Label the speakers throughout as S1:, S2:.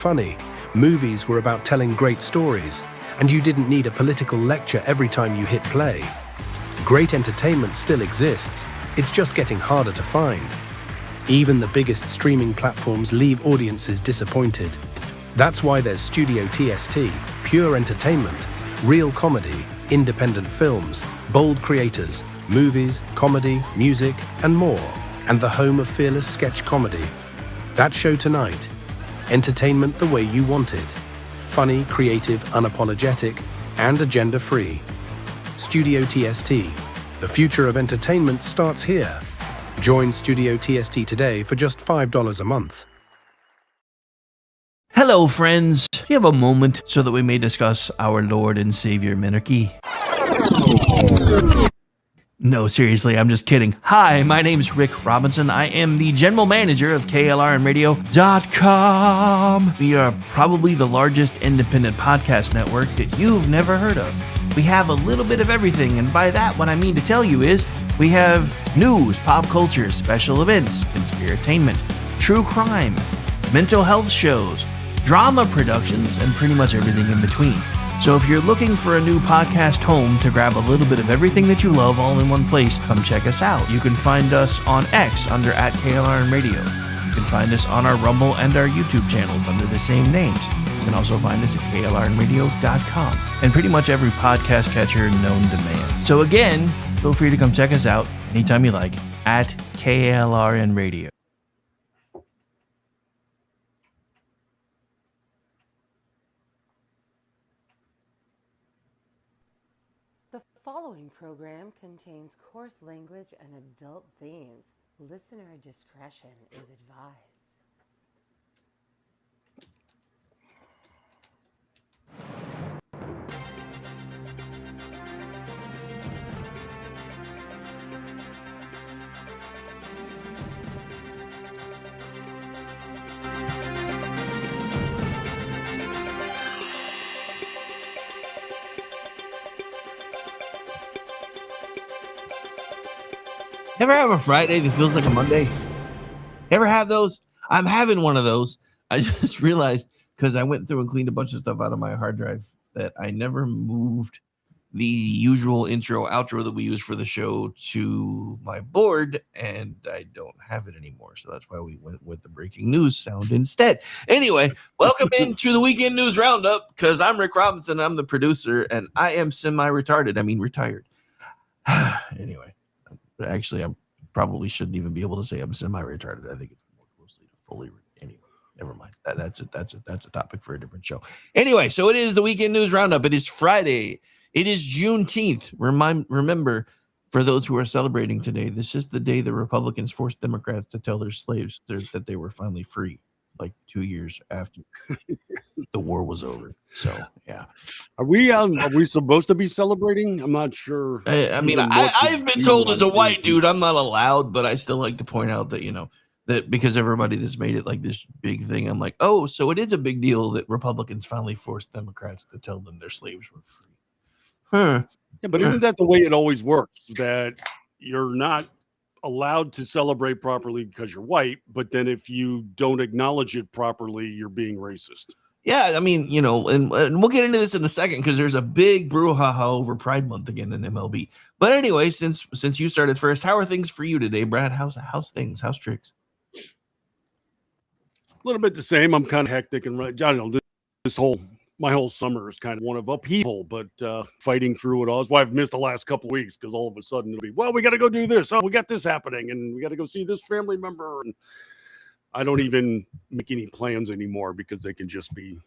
S1: funny. Movies were about telling great stories, and you didn't need a political lecture every time you hit play. Great entertainment still exists, it's just getting harder to find. Even the biggest streaming platforms leave audiences disappointed. That's why there's Studio TST, pure entertainment, real comedy, independent films, bold creators, movies, comedy, music, and more, and the home of fearless sketch comedy. That show tonight. Entertainment the way you want it. Funny, creative, unapologetic, and agenda-free. Studio TST. The future of entertainment starts here. Join Studio TST today for just $5 a month.
S2: Hello, friends. Do you have a moment so that we may discuss our Lord and Savior Minarchy? No, seriously, I'm just kidding. Hi, my name's Rick Robinson. I am the general manager of KLRNradio.com. We are probably the largest independent podcast network that you've never heard of. We have a little bit of everything, and by that, what I mean to tell you is we have news, pop culture, special events, conspiratainment, true crime, mental health shows, drama productions, and pretty much everything in between. So if you're looking for a new podcast home to grab a little bit of everything that you love all in one place, come check us out. You can find us on X under @KLRNradio. You can find us on our Rumble and our YouTube channels under the same names. You can also find us at KLRNradio.com and pretty much every podcast catcher known to man. So again, feel free to come check us out anytime you like at KLRNradio.
S3: The following program contains coarse language and adult themes. Listener discretion is advised.
S2: Ever have a Friday that feels like a Monday? Ever have those? I'm having one of those. I just realized because I went through and cleaned a bunch of stuff out of my hard drive that I never moved the usual intro outro that we use for the show to my board, and I don't have it anymore. So that's why we went with the breaking news sound instead. Anyway, welcome into the weekend news roundup because I'm Rick Robinson. I'm the producer, and I am semi-retarded. I mean, retired. Anyway. Actually, I probably shouldn't even be able to say I'm semi-retarded. I think it's more closely to fully. Anyway, never mind. That's a topic for a different show. Anyway, so it is the weekend news roundup. It is Friday. It is Juneteenth. Remember, for those who are celebrating today, this is the day the Republicans forced Democrats to tell their slaves that they were finally free, like 2 years after the war was over. So yeah,
S4: are we supposed to be celebrating? I'm not sure.
S2: I mean, I've been told as a white dude I'm not allowed, but I still like to point out that, you know, that because everybody that's made it like this big thing, I'm like, oh, so it is a big deal that Republicans finally forced Democrats to tell them their slaves were free. Huh.
S4: Yeah, but isn't that the way it always works? That you're not allowed to celebrate properly because you're white, but then if you don't acknowledge it properly, you're being racist.
S2: Yeah, I mean, you know, and we'll get into this in a second because there's a big brouhaha over Pride Month again in MLB. But anyway, since you started first, how are things for you today, Brad? How's things? How's tricks?
S4: A little bit the same. I'm kind of hectic and I don't know. My whole summer is kind of one of upheaval, but fighting through it all. That's why I've missed the last couple of weeks because all of a sudden it'll be, well, we got to go do this. Oh, we got this happening, and we got to go see this family member. And I don't even make any plans anymore because they can just be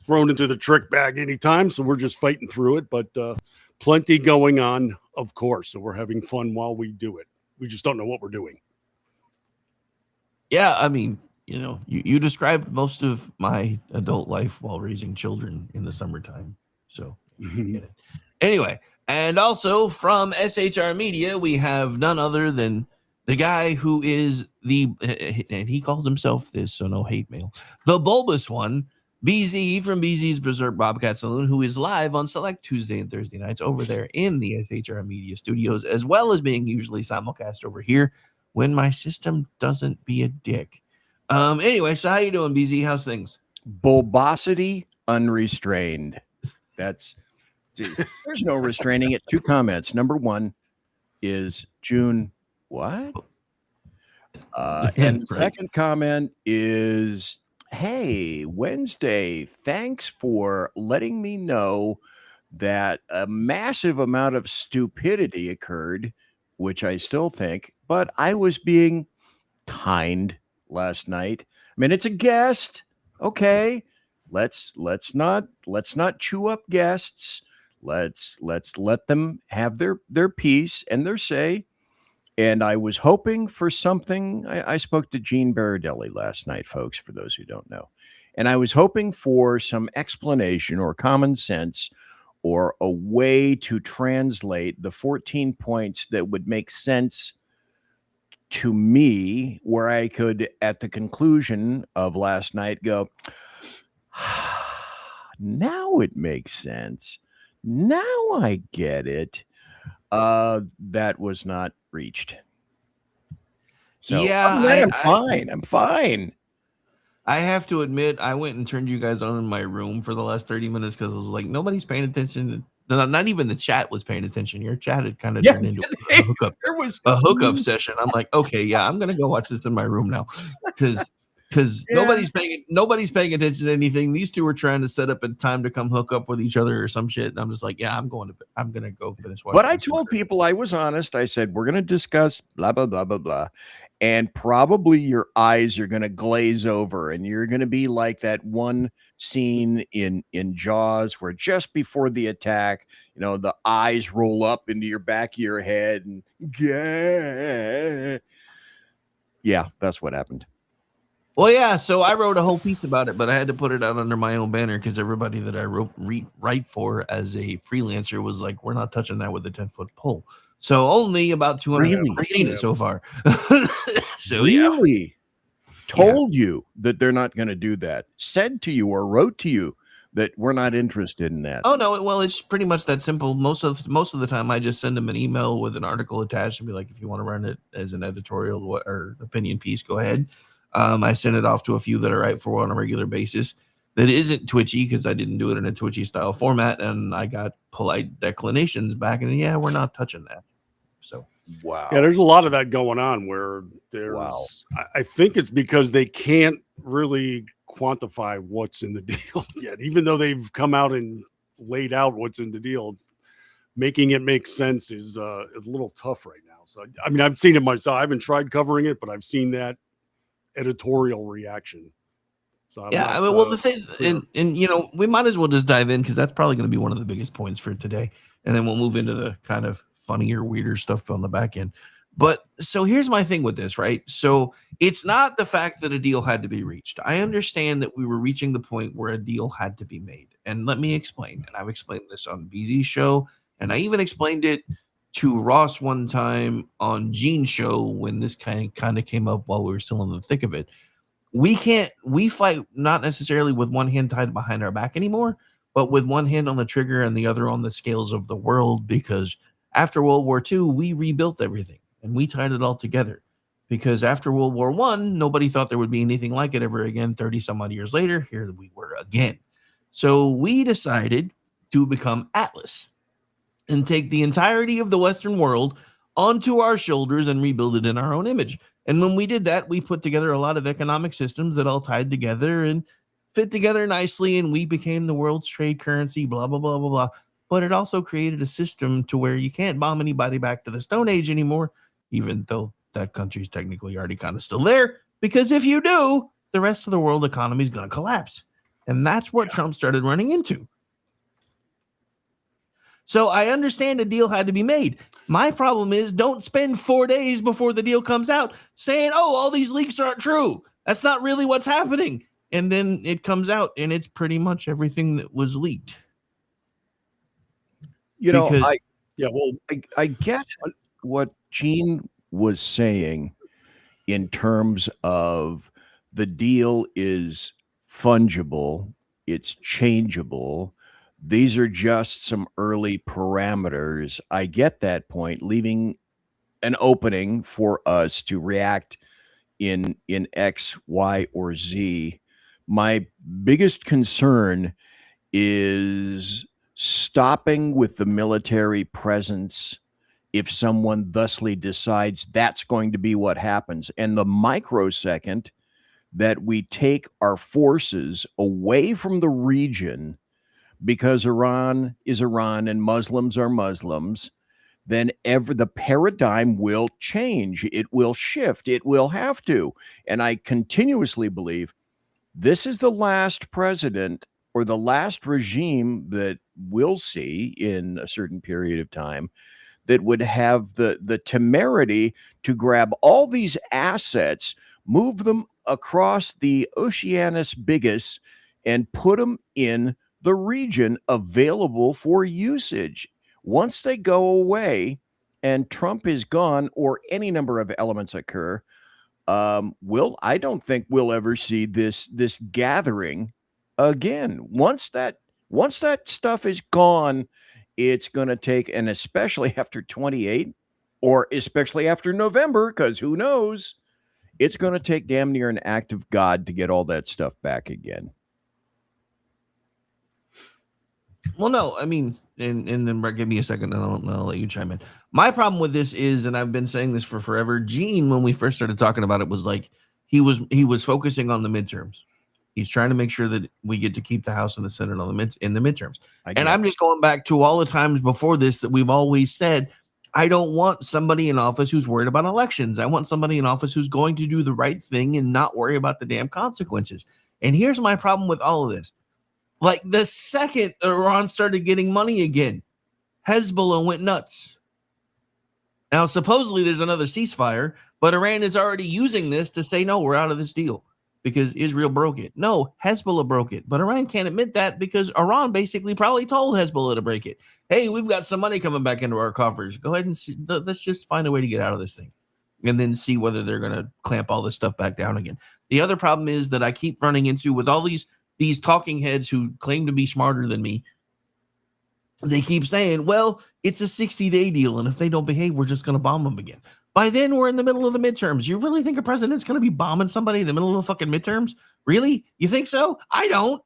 S4: thrown into the trick bag anytime. So we're just fighting through it, but plenty going on, of course. So we're having fun while we do it. We just don't know what we're doing.
S2: Yeah, I mean, you know, you described most of my adult life while raising children in the summertime. So get it. Anyway, and also from SHR Media, we have none other than the guy who is and he calls himself this, so no hate mail, the bulbous one, BZ from BZ's Berserk Bobcat Saloon, who is live on select Tuesday and Thursday nights over there in the SHR Media studios, as well as being usually simulcast over here when my system doesn't be a dick. Anyway, so how you doing, BZ? How's things?
S5: Bulbosity unrestrained. There's no restraining it. 2 comments. Number 1 is June what? And the
S2: Right.
S5: second comment is, hey, Wednesday, thanks for letting me know that a massive amount of stupidity occurred, which I still think, but I was being kind last night. I mean, it's a guest. Okay. Let's not chew up guests. Let's let them have their piece and their say. And I was hoping for something. I spoke to Gene Baradelli last night, folks, for those who don't know. And I was hoping for some explanation or common sense or a way to translate the 14 points that would make sense to me, where I could, at the conclusion of last night, go, now it makes sense. Now I get it. That was not reached. So
S2: Yeah,
S5: I'm fine.
S2: I have to admit, I went and turned you guys on in my room for the last 30 minutes because I was like, nobody's paying attention. Not even the chat was paying attention. Your chat had kind of turned into a hookup.
S5: There was
S2: a hookup session. I'm like, okay, yeah, I'm gonna go watch this in my room now because nobody's paying attention to anything. These two were trying to set up a time to come hook up with each other or some shit. And I'm just like, yeah, I'm gonna go finish watching.
S5: But I told people, I was honest. I said, we're gonna discuss blah blah blah blah blah. And probably your eyes are going to glaze over and you're going to be like that one scene in Jaws where just before the attack, the eyes roll up into your back of your head and yeah, that's what happened.
S2: Well, yeah, so I wrote a whole piece about it, but I had to put it out under my own banner because everybody that I write for as a freelancer was like, we're not touching that with a 10-foot pole. So only about 200 people have seen it so far. So
S5: really? Told you that they're not going to do that. Said to you or wrote to you that we're not interested in that.
S2: Oh no, well, it's pretty much that simple. Most of the time I just send them an email with an article attached and be like, if you want to run it as an editorial or opinion piece, go ahead. I send it off to a few that I write for on a regular basis. That isn't twitchy because I didn't do it in a twitchy style format, and I got polite declinations back, and yeah, we're not touching that. So
S5: wow,
S4: yeah, there's a lot of that going on where there's.
S5: Wow.
S4: I think it's because they can't really quantify what's in the deal yet, even though they've come out and laid out what's in the deal. Making it make sense is a little tough right now. So I mean, I've seen it myself. I haven't tried covering it, but I've seen that editorial reaction. So
S2: the thing, and we might as well just dive in because that's probably going to be one of the biggest points for today, and then we'll move into the kind of funnier, weirder stuff on the back end. But so here's my thing with this, right? So it's not the fact that a deal had to be reached. I understand that we were reaching the point where a deal had to be made, and let me explain. And I've explained this on BZ's show, and I even explained it to Ross one time on Gene's show when this kind of came up while we were still in the thick of it. We fight not necessarily with one hand tied behind our back anymore, but with one hand on the trigger and the other on the scales of the world, because after World War II, we rebuilt everything and we tied it all together. Because after World War I, nobody thought there would be anything like it ever again. 30 some odd years later, here we were again. So we decided to become Atlas and take the entirety of the Western world onto our shoulders and rebuild it in our own image. And when we did that, we put together a lot of economic systems that all tied together and fit together nicely, and we became the world's trade currency, blah, blah, blah, blah, blah. But it also created a system to where you can't bomb anybody back to the Stone Age anymore, even though that country's technically already kind of still there, because if you do, the rest of the world economy is going to collapse. And that's what Trump started running into. So I understand a deal had to be made. My problem is don't spend 4 days before the deal comes out saying, oh, all these leaks aren't true. That's not really what's happening. And then it comes out and it's pretty much everything that was leaked.
S5: I get what Gene was saying in terms of the deal is fungible, it's changeable. These are just some early parameters. I get that point, leaving an opening for us to react in X, Y, or Z. My biggest concern is stopping with the military presence if someone thusly decides that's going to be what happens. And the microsecond that we take our forces away from the region because Iran is Iran and Muslims are Muslims, then the paradigm will change. It will shift. It will have to. And I continuously believe this is the last president or the last regime that we'll see in a certain period of time that would have the temerity to grab all these assets, move them across the Oceanus Bigus, and put them in the region available for usage. Once they go away and Trump is gone or any number of elements occur, I don't think we'll ever see this gathering again. Once that stuff is gone, it's going to take, and especially after 28 or especially after November, because who knows, it's going to take damn near an act of God to get all that stuff back again.
S2: Well, no, I mean, and then Brett, give me a second, and I'll let you chime in. My problem with this is, and I've been saying this for forever, Gene, when we first started talking about it, was like he was focusing on the midterms. He's trying to make sure that we get to keep the House and the Senate on in the midterms. And I'm just going back to all the times before this that we've always said, I don't want somebody in office who's worried about elections. I want somebody in office who's going to do the right thing and not worry about the damn consequences. And here's my problem with all of this. Like the second Iran started getting money again, Hezbollah went nuts. Now, supposedly there's another ceasefire, but Iran is already using this to say, no, we're out of this deal because Israel broke it. No, Hezbollah broke it, but Iran can't admit that because Iran basically probably told Hezbollah to break it. Hey, we've got some money coming back into our coffers. Go ahead and see, let's just find a way to get out of this thing and then see whether they're going to clamp all this stuff back down again. The other problem is that I keep running into with all these talking heads who claim to be smarter than me. They keep saying, well, it's a 60-day deal, and if they don't behave, we're just going to bomb them again. By then, we're in the middle of the midterms. You really think a president's going to be bombing somebody in the middle of the fucking midterms? Really? You think so? I don't.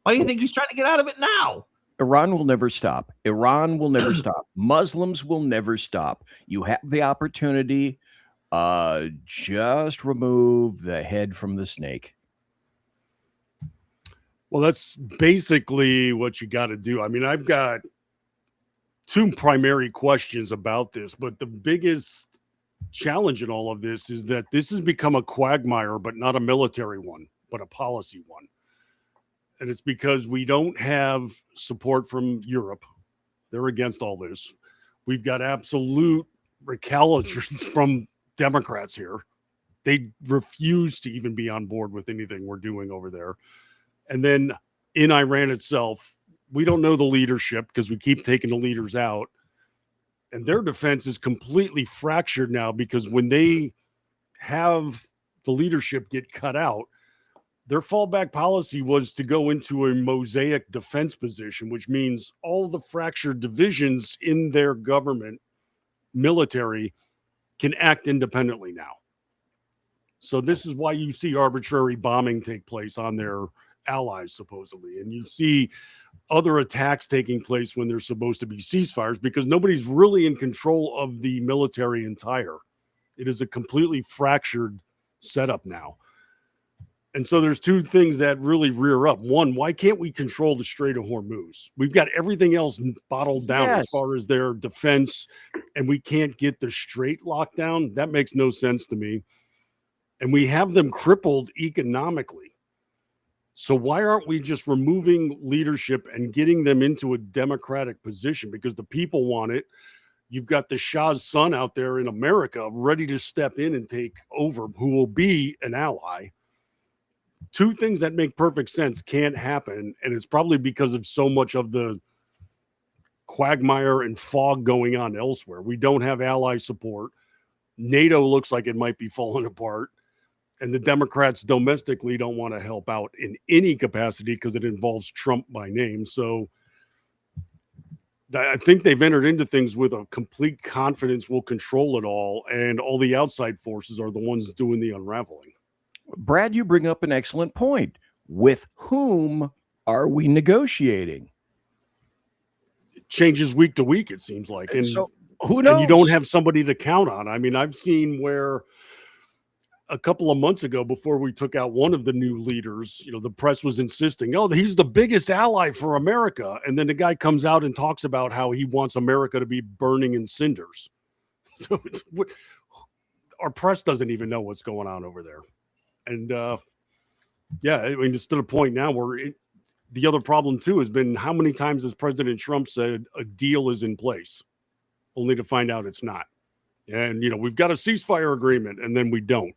S2: Why do you think he's trying to get out of it now?
S5: Iran will never stop. Iran will never stop. Muslims will never stop. You have the opportunity. Just remove the head from the snake.
S4: Well, that's basically what you got to do. I mean, I've got two primary questions about this, but the biggest challenge in all of this is that this has become a quagmire, but not a military one, but a policy one. And it's because we don't have support from Europe. They're against all this. We've got absolute recalcitrance from Democrats here. They refuse to even be on board with anything we're doing over there. And then in Iran itself, we don't know the leadership because we keep taking the leaders out. And their defense is completely fractured now because when they have the leadership get cut out, their fallback policy was to go into a mosaic defense position, which means all the fractured divisions in their government military can act independently now. So this is why you see arbitrary bombing take place on their allies, supposedly. And you see other attacks taking place when there's supposed to be ceasefires because nobody's really in control of the military entire. It is a completely fractured setup now. And so there's two things that really rear up. One, why can't we control the Strait of Hormuz? We've got everything else bottled down as far as their defense, and we can't get the Strait locked down. That makes no sense to me. And we have them crippled economically. So why aren't we just removing leadership and getting them into a democratic position? Because the people want it. You've got the Shah's son out there in America ready to step in and take over, who will be an ally. Two things that make perfect sense can't happen. And it's probably because of so much of the quagmire and fog going on elsewhere. We don't have ally support. NATO looks like it might be falling apart. And the Democrats domestically don't want to help out in any capacity because it involves Trump by name. So I think they've entered into things with a complete confidence we'll control it all. And all the outside forces are the ones doing the unraveling.
S5: Brad, you bring up an excellent point. with whom are we negotiating?
S4: It changes week to week, it seems like. And
S5: So who knows?
S4: and you don't have somebody to count on. I mean, I've seen where a couple of months ago, before we took out one of the new leaders, the press was insisting, oh, he's the biggest ally for America. And then the guy comes out and talks about how he wants America to be burning in cinders. So our press doesn't even know what's going on over there. And yeah, I mean, it's to the point now where the other problem too has been, how many times has President Trump said a deal is in place, only to find out it's not? And, we've got a ceasefire agreement, and then we don't.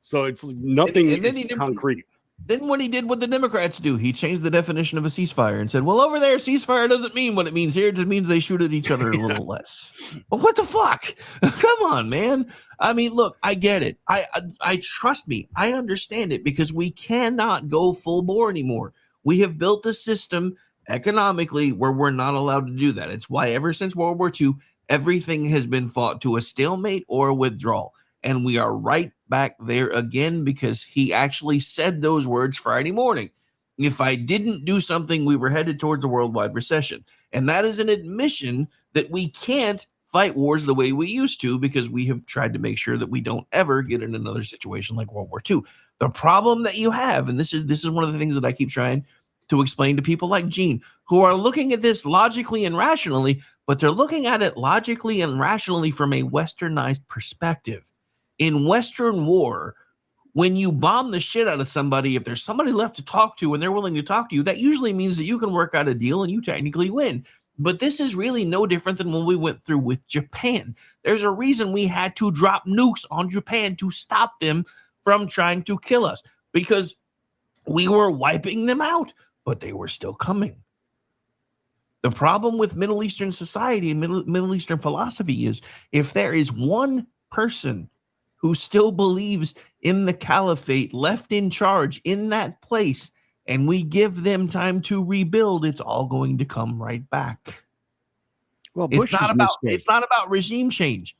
S4: So it's nothing is concrete.
S2: Then what he did, what the Democrats do, he changed the definition of a ceasefire and said, well, over there, ceasefire doesn't mean what it means here. It just means they shoot at each other a little less. But what the fuck? Come on, man. I mean, look, I get it. I trust me. I understand it, because we cannot go full bore anymore. We have built a system economically where we're not allowed to do that. It's why ever since World War II, everything has been fought to a stalemate or a withdrawal. And we are right back there again, because he actually said those words Friday morning. If I didn't do something, we were headed towards a worldwide recession. And that is an admission that we can't fight wars the way we used to, because we have tried to make sure that we don't ever get in another situation like World War II. The problem that you have, and this is one of the things that I keep trying to explain to people like Gene, who are looking at this logically and rationally, but they're looking at it logically and rationally from a westernized perspective. In Western war, when you bomb the shit out of somebody, if there's somebody left to talk to and they're willing to talk to you, that usually means that you can work out a deal and you technically win. But this is really no different than what we went through with Japan. There's a reason we had to drop nukes on Japan to stop them from trying to kill us, because we were wiping them out, but they were still coming. The problem with Middle Eastern society and Middle Eastern philosophy is, if there is one person who still believes in the caliphate left in charge in that place, and we give them time to rebuild, it's all going to come right back.
S5: Well,
S2: It's not about regime change,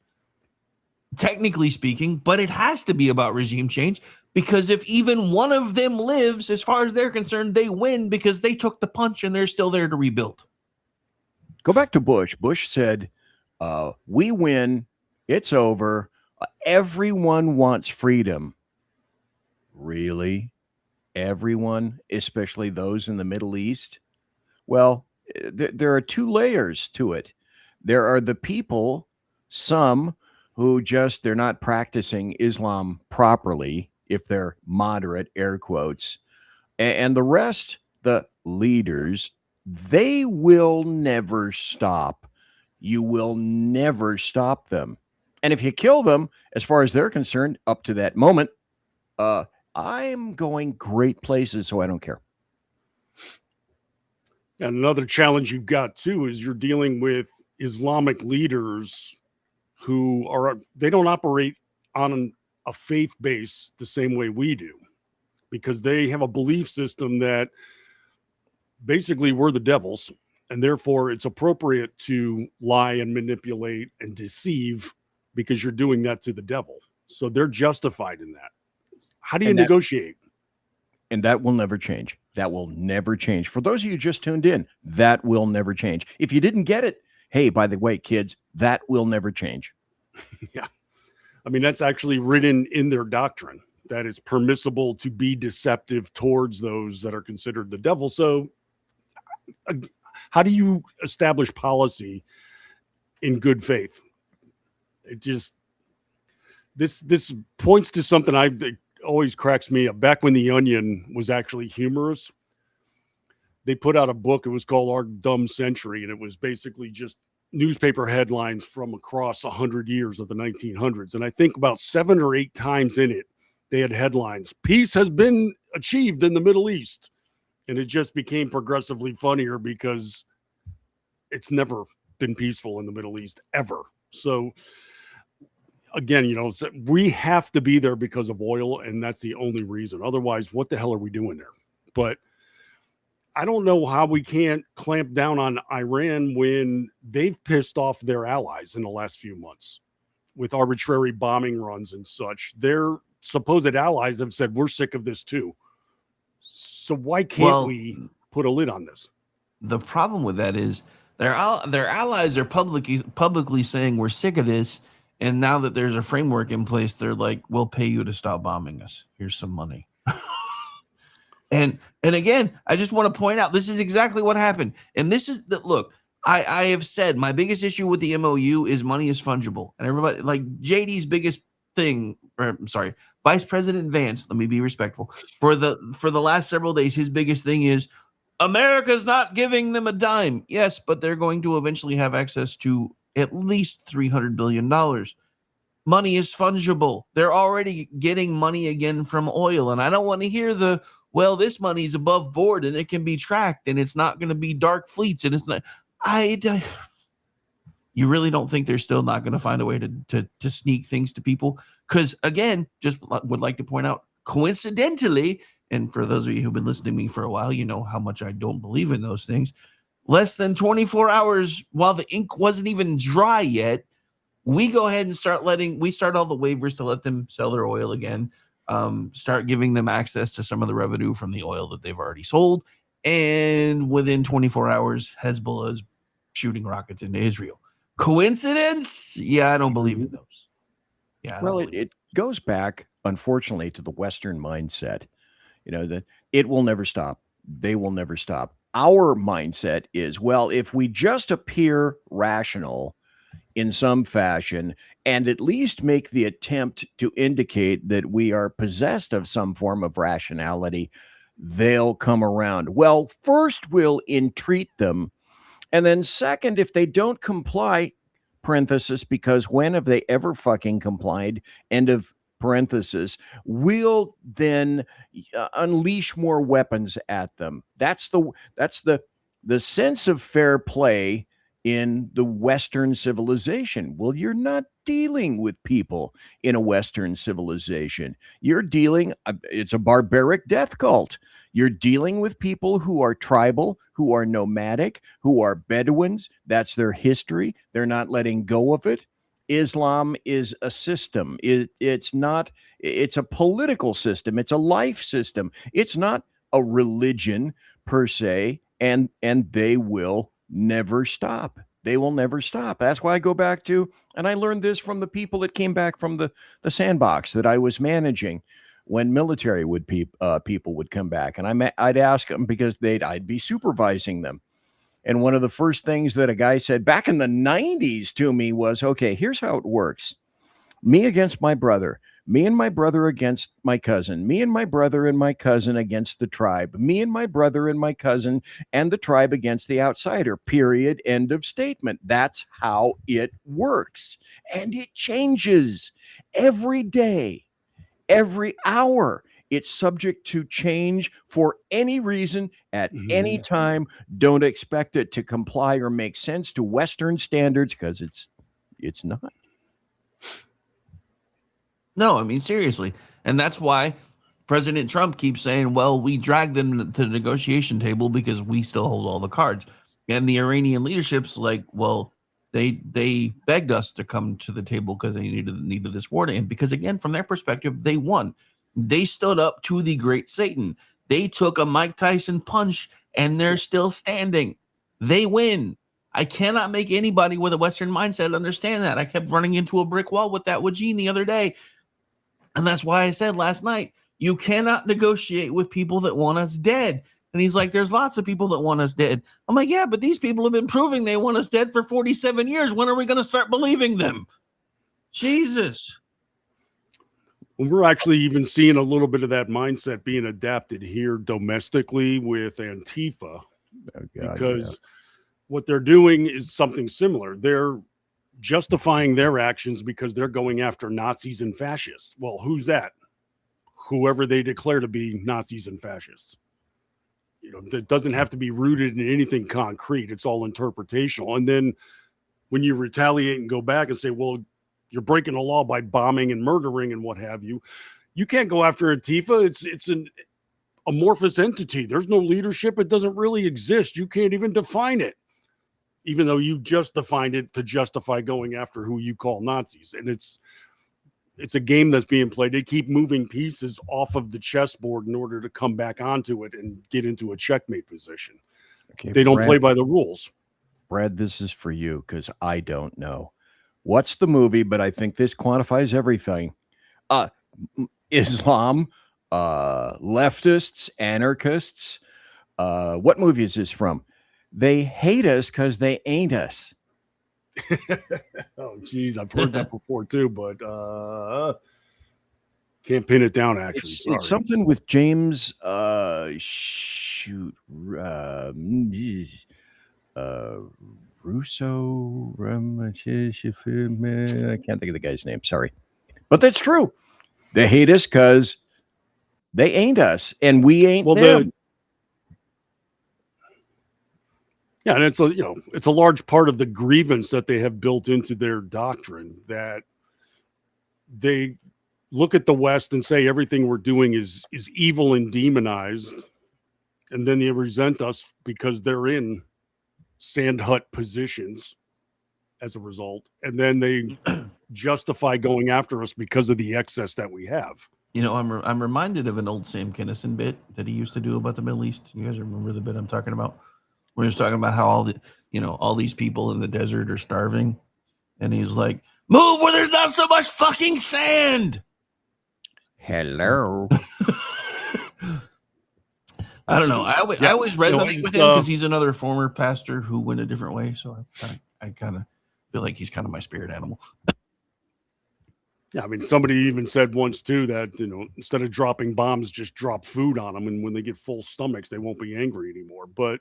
S2: technically speaking, but it has to be about regime change, because if even one of them lives, as far as they're concerned, they win, because they took the punch and they're still there to rebuild.
S5: Go back to Bush. Bush said, we win, it's over. Everyone wants freedom. Really? Everyone, especially those in the Middle East? Well, there are two layers to it. There are the people, some who they're not practicing Islam properly, if they're moderate, air quotes, and the rest, the leaders, they will never stop. You will never stop them. And if you kill them, as far as they're concerned, up to that moment, I'm going great places, so I don't care.
S4: And another challenge you've got too is you're dealing with Islamic leaders who they don't operate on a faith base the same way we do, because they have a belief system that basically we're the devils, and therefore it's appropriate to lie and manipulate and deceive, because you're doing that to the devil. So they're justified in that. How do you negotiate?
S5: And that will never change. That will never change. For those of you who just tuned in, that will never change. If you didn't get it, hey, by the way, kids, that will never change.
S4: Yeah. I mean, that's actually written in their doctrine, that it's permissible to be deceptive towards those that are considered the devil. So how do you establish policy in good faith? It just, this points to something that always cracks me up. Back when The Onion was actually humorous, they put out a book. It was called Our Dumb Century, and it was basically just newspaper headlines from across 100 years of the 1900s. And I think about 7 or 8 times in it, they had headlines, "Peace has been achieved in the Middle East." And it just became progressively funnier, because it's never been peaceful in the Middle East ever. So again, we have to be there because of oil, and that's the only reason. Otherwise, what the hell are we doing there? But I don't know how we can't clamp down on Iran when they've pissed off their allies in the last few months with arbitrary bombing runs and such. Their supposed allies have said, we're sick of this too. So why can't
S2: Well,
S4: we put a lid on this?
S2: the problem with that is their allies are publicly saying we're sick of this, and now that there's a framework in place, they're like, we'll pay you to stop bombing us. Here's some money. And again, I just want to point out this is exactly what happened. And this is the look. I have said my biggest issue with the MOU is money is fungible, and everybody like JD's biggest thing, or I'm sorry, Vice President Vance. Let me be respectful for the last several days. His biggest thing is America's not giving them a dime. Yes, but they're going to eventually have access to at least $300 billion. Money is fungible. They're already getting money again from oil. And I don't want to hear this money is above board and it can be tracked and it's not going to be dark fleets. And it's not, you really don't think they're still not going to find a way to sneak things to people? Because again, just would like to point out, coincidentally, and for those of you who've been listening to me for a while, you know how much I don't believe in those things. Less than 24 hours while the ink wasn't even dry yet, we go ahead and start all the waivers to let them sell their oil again, start giving them access to some of the revenue from the oil that they've already sold. And within 24 hours, Hezbollah is shooting rockets into Israel. Coincidence? Yeah, I don't believe in those. Yeah.
S5: Well, it goes back, unfortunately, to the Western mindset. You know, that it will never stop. They will never stop. Our mindset is, well, if we just appear rational in some fashion and at least make the attempt to indicate that we are possessed of some form of rationality, they'll come around. Well, first we'll entreat them. And then second, if they don't comply, parenthesis, because when have they ever fucking complied? End of parenthesis, we'll then unleash more weapons at them. That's the sense of fair play in the Western civilization. Well, you're not dealing with people in a Western civilization. You're dealing, it's a barbaric death cult. You're dealing with people who are tribal, who are nomadic, who are Bedouins. That's their history. They're not letting go of it. Islam is a system. It's a political system. It's a life system. It's not a religion per se, and they will never stop. They will never stop. That's why I go back to, and I learned this from the people that came back from the sandbox that I was managing when military people would come back, and I'd ask them because I'd be supervising them. And one of the first things that a guy said back in the 90s to me was, okay, here's how it works. Me against my brother. Me and my brother against my cousin. Me and my brother and my cousin against the tribe. Me and my brother and my cousin and the tribe against the outsider. Period. End of statement. That's how it works. And it changes every day, every hour. It's subject to change for any reason at any time. Don't expect it to comply or make sense to Western standards because it's not.
S2: No, I mean, seriously. And that's why President Trump keeps saying, well, we dragged them to the negotiation table because we still hold all the cards. And the Iranian leadership's like, well, they begged us to come to the table because they needed this war to end. Because again, from their perspective, they won. They stood up to the great Satan. They took a Mike Tyson punch and they're still standing. They win. I cannot make anybody with a Western mindset understand that. I kept running into a brick wall with that with Gene the other day. And that's why I said last night, you cannot negotiate with people that want us dead. And he's like, there's lots of people that want us dead. I'm like, yeah, but these people have been proving they want us dead for 47 years. When are we going to start believing them? Jesus.
S4: We're actually even seeing a little bit of that mindset being adapted here domestically with Antifa, because what they're doing is something similar. They're justifying their actions because they're going after Nazis and fascists. Well, who's that? Whoever they declare to be Nazis and fascists. You know, it doesn't have to be rooted in anything concrete. It's all interpretational. And then when you retaliate and go back and say, well, you're breaking the law by bombing and murdering and what have you, you can't go after Antifa. It's an amorphous entity. There's no leadership. It doesn't really exist. You can't even define it, even though you just defined it to justify going after who you call Nazis. And it's it's a game that's being played. They keep moving pieces off of the chessboard in order to come back onto it and get into a checkmate position.
S5: Okay,
S4: They don't
S5: Brad,
S4: play by the rules.
S5: Brad, this is for you because I don't know. What's the movie? But I think this quantifies everything. Islam, leftists, anarchists. What movie is this from? They hate us because they ain't us.
S4: Oh, geez, I've heard that before too, but can't pin it down. Actually,
S5: It's something with James. Russo. I can't think of the guy's name. Sorry, but that's true. They hate us because they ain't us, and we ain't them.
S4: Yeah, and it's a large part of the grievance that they have built into their doctrine, that they look at the West and say everything we're doing is evil and demonized, and then they resent us because they're in sand hut positions as a result, and then they justify going after us because of the excess that we have.
S2: I'm reminded of an old Sam Kinison bit that he used to do about the Middle East. You guys remember the bit I'm talking about? Where he's talking about how all these people in the desert are starving, and he's like, "Move where there's not so much fucking sand."
S5: Hello.
S2: I don't know. I always resonate with him because he's another former pastor who went a different way. So I kind of feel like he's kind of my spirit animal.
S4: Yeah, I mean, somebody even said once too that instead of dropping bombs, just drop food on them, and when they get full stomachs, they won't be angry anymore. But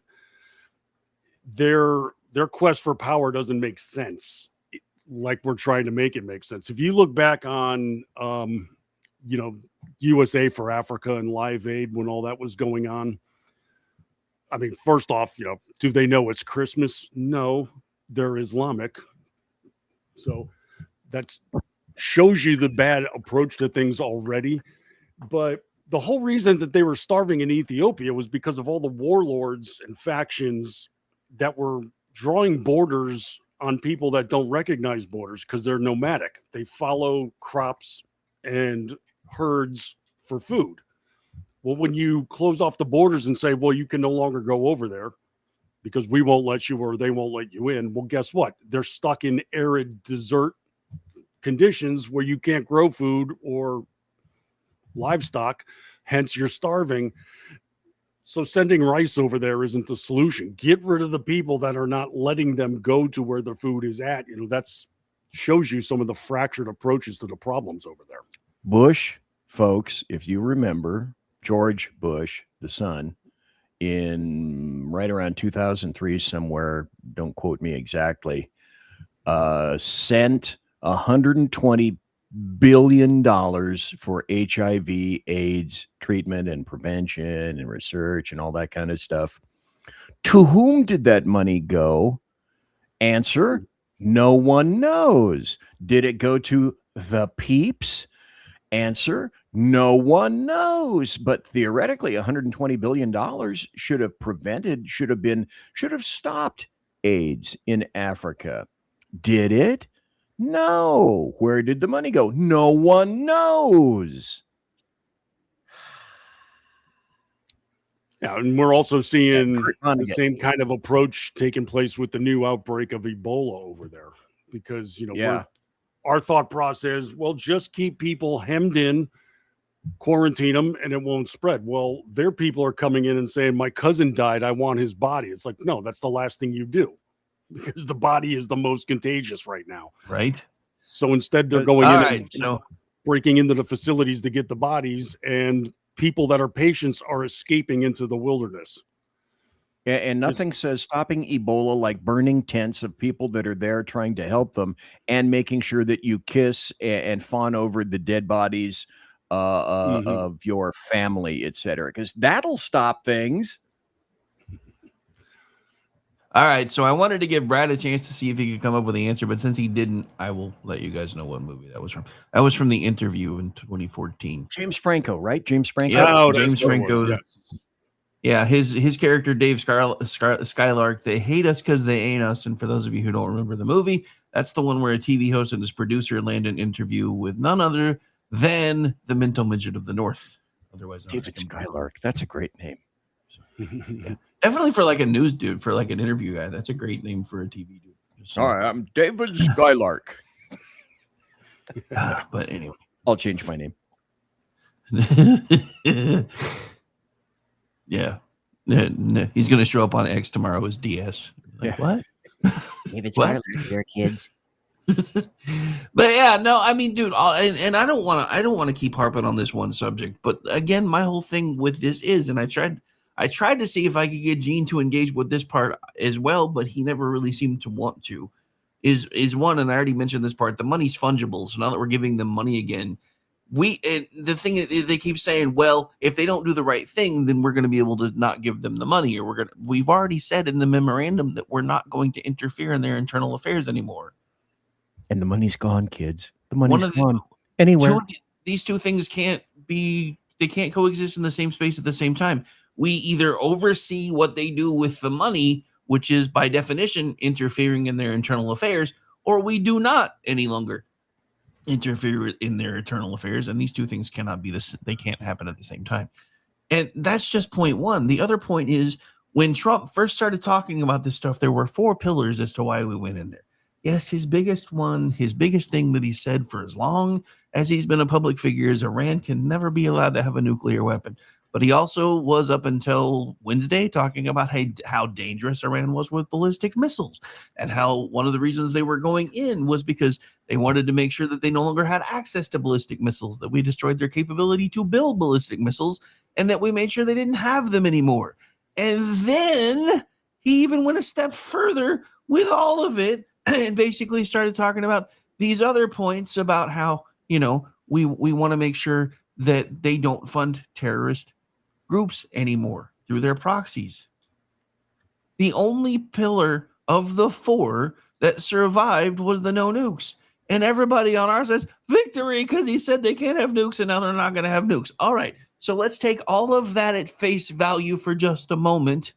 S4: their quest for power doesn't make sense like we're trying to make it make sense. If you look back on USA for Africa and Live Aid when all that was going on, I mean, first off, do they know it's Christmas? No, they're Islamic. So that shows you the bad approach to things already. But the whole reason that they were starving in Ethiopia was because of all the warlords and factions that were drawing borders on people that don't recognize borders because they're nomadic. They follow crops and herds for food. Well, when you close off the borders and say, well, you can no longer go over there because we won't let you or they won't let you in. Well, guess what? They're stuck in arid desert conditions where you can't grow food or livestock. Hence, you're starving. So sending rice over there isn't the solution. Get rid of the people that are not letting them go to where the food is at. That's shows you some of the fractured approaches to the problems over there.
S5: Bush, folks, if you remember, George Bush, the son, in right around 2003 somewhere, don't quote me exactly, sent $120 billion for HIV AIDS treatment and prevention and research and all that kind of stuff. To whom did that money go? Answer, no one knows. Did it go to the peeps? Answer, no one knows. But theoretically, $120 billion should have stopped AIDS in Africa. Did it? No. Where did the money go? No one knows.
S4: Yeah, and we're also seeing the same kind of approach taking place with the new outbreak of Ebola over there. Because, our thought process, well, just keep people hemmed in, quarantine them, and it won't spread. Well, their people are coming in and saying, my cousin died, I want his body. It's like, no, that's the last thing you do. Because the body is the most contagious right now.
S2: Right.
S4: So instead they're going in and breaking into the facilities to get the bodies, and people that are patients are escaping into the wilderness.
S5: And nothing says stopping Ebola like burning tents of people that are there trying to help them and making sure that you kiss and fawn over the dead bodies of your family, etc. Because that'll stop things.
S2: All right, so I wanted to give Brad a chance to see if he could come up with the answer, but since he didn't, I will let you guys know what movie that was from. That was from The Interview in 2014.
S5: James Franco, right? James Franco.
S2: Yeah, James Franco.
S4: Yes.
S2: Yeah, his character Dave Skylark. They hate us because they ain't us. And for those of you who don't remember the movie, that's the one where a TV host and his producer land an interview with none other than the mental midget of the North, otherwise known
S5: David
S2: as Kim
S5: Skylark. That's a great name.
S2: Yeah. Definitely for like a news dude, for like an interview guy. That's a great name for a TV dude. Just saying.
S5: All right, I'm David Skylark.
S2: But anyway,
S5: I'll change my name.
S2: Yeah. No, he's going to show up on X tomorrow as DS. Like, what?
S6: David
S2: What?
S6: Skylark here, kids.
S2: But yeah, no, I mean, dude, and I don't want to keep harping on this one subject, but again, my whole thing with this is, and I tried to see if I could get Gene to engage with this part as well, but he never really seemed to want to. Is one, and I already mentioned this part. The money's fungible, so now that we're giving them money again, the thing they keep saying, well, if they don't do the right thing, then we're going to be able to not give them the money, or we've already said in the memorandum that we're not going to interfere in their internal affairs anymore.
S5: And the money's gone, kids. The money's gone anywhere.
S2: These two things can't coexist in the same space at the same time. We either oversee what they do with the money, which is by definition interfering in their internal affairs, or we do not any longer interfere in their internal affairs. And these two things cannot be this. They can't happen at the same time. And that's just point one. The other point is, when Trump first started talking about this stuff, there were 4 pillars as to why we went in there. Yes, his biggest thing that he said for as long as he's been a public figure is Iran can never be allowed to have a nuclear weapon. But he also was, up until Wednesday, talking about how dangerous Iran was with ballistic missiles, and how one of the reasons they were going in was because they wanted to make sure that they no longer had access to ballistic missiles, that we destroyed their capability to build ballistic missiles, and that we made sure they didn't have them anymore. And then he even went a step further with all of it and basically started talking about these other points about how, we want to make sure that they don't fund terrorist groups anymore through their proxies. The only pillar of the 4 that survived was the no nukes. And everybody on ours says victory, because he said they can't have nukes and now they're not going to have nukes. All right, so let's take all of that at face value for just a moment.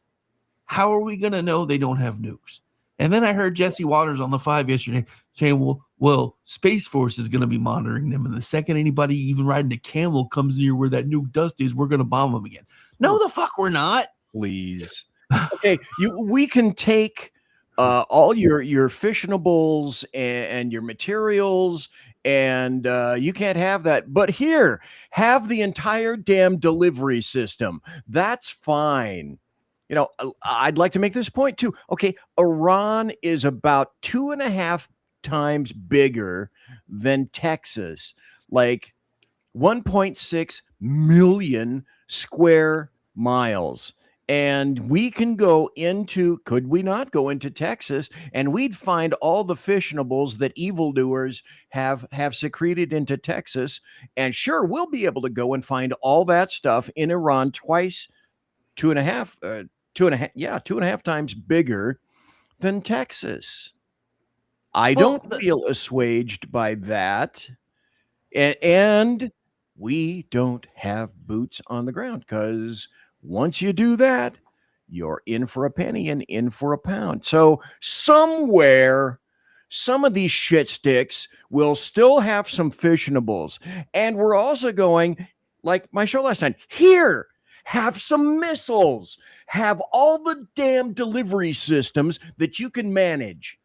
S2: How are we going to know they don't have nukes? And then I heard Jesse Waters on the 5 yesterday saying, well, Space Force is going to be monitoring them. And the second anybody even riding a camel comes near where that nuke dust is, we're going to bomb them again. No, the fuck we're not.
S5: Please. Okay, we can take all your fissionables and your materials, and you can't have that. But here, have the entire damn delivery system. That's fine. I'd like to make this point too. Okay, Iran is about 2.5 times bigger than Texas, like 1.6 million square miles. And we can could we not go into Texas, and we'd find all the fissionables that evildoers have secreted into Texas. And sure, we'll be able to go and find all that stuff in Iran twice, 2.5 times bigger than Texas. I don't feel assuaged by that. And we don't have boots on the ground, because once you do that, you're in for a penny and in for a pound. So somewhere, some of these shit sticks will still have some fissionables. And we're also going, like my show last night, here, have some missiles, have all the damn delivery systems that you can manage.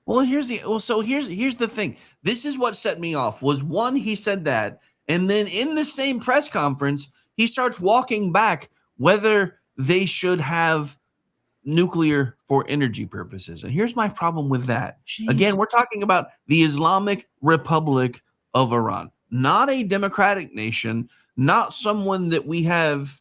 S2: Well, here's the thing. This is what set me off. Was one, he said that, and then in the same press conference, he starts walking back whether they should have nuclear for energy purposes. And here's my problem with that. Jeez. Again, we're talking about the Islamic Republic of Iran, not a democratic nation, not someone that we have,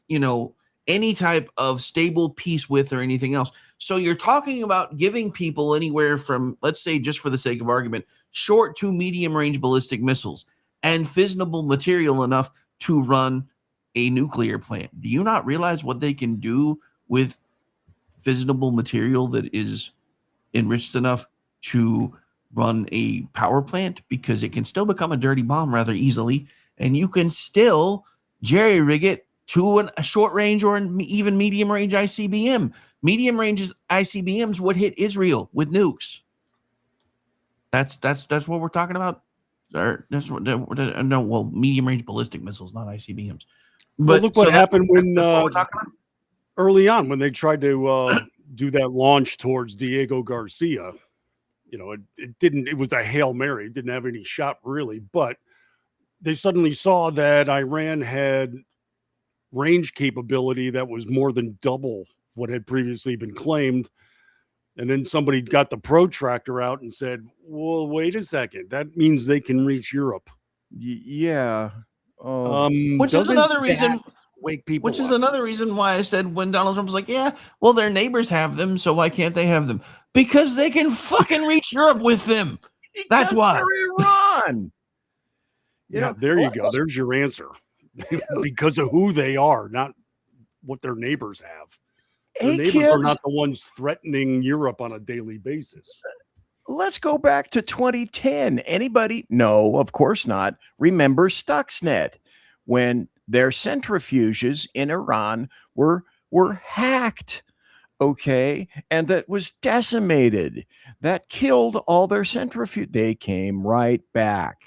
S2: any type of stable peace with or anything else. So you're talking about giving people anywhere from, let's say, just for the sake of argument, short to medium range ballistic missiles and fissionable material enough to run a nuclear plant. Do you not realize what they can do with fissionable material that is enriched enough to run a power plant? Because it can still become a dirty bomb rather easily, and you can still jerry rig it to a short range or even medium range ICBM. Medium range ICBMs would hit Israel with nukes. That's what we're talking about. Or no, well, medium range ballistic missiles, not ICBMs. But
S4: Well, look what happened when
S2: that's what we're talking about.
S4: early on when they tried to do that launch towards Diego Garcia. You know, it was a Hail Mary. It didn't have any shot really, but they suddenly saw that Iran had range capability that was more than double what had previously been claimed. And then somebody got the protractor out and said, well, wait a second. That means they can reach Europe.
S5: Yeah. Oh,
S2: Which is another reason.
S4: Wake people
S2: Which is
S4: up.
S2: another reason why I said when Donald Trump was like, yeah, well, their neighbors have them, so why can't they have them? Because they can fucking reach Europe with them. That's why.
S5: they're Iran.
S4: Yeah, there you go. There's your answer. Because of who they are, not what their neighbors have. Their
S5: Hey,
S4: neighbors are
S5: kids,
S4: not the ones threatening Europe on a daily basis.
S5: let's go back to 2010. Anybody? No, of course not. Remember Stuxnet when their centrifuges in Iran were hacked, okay? And that was decimated. That killed all their centrifuge. They came right back.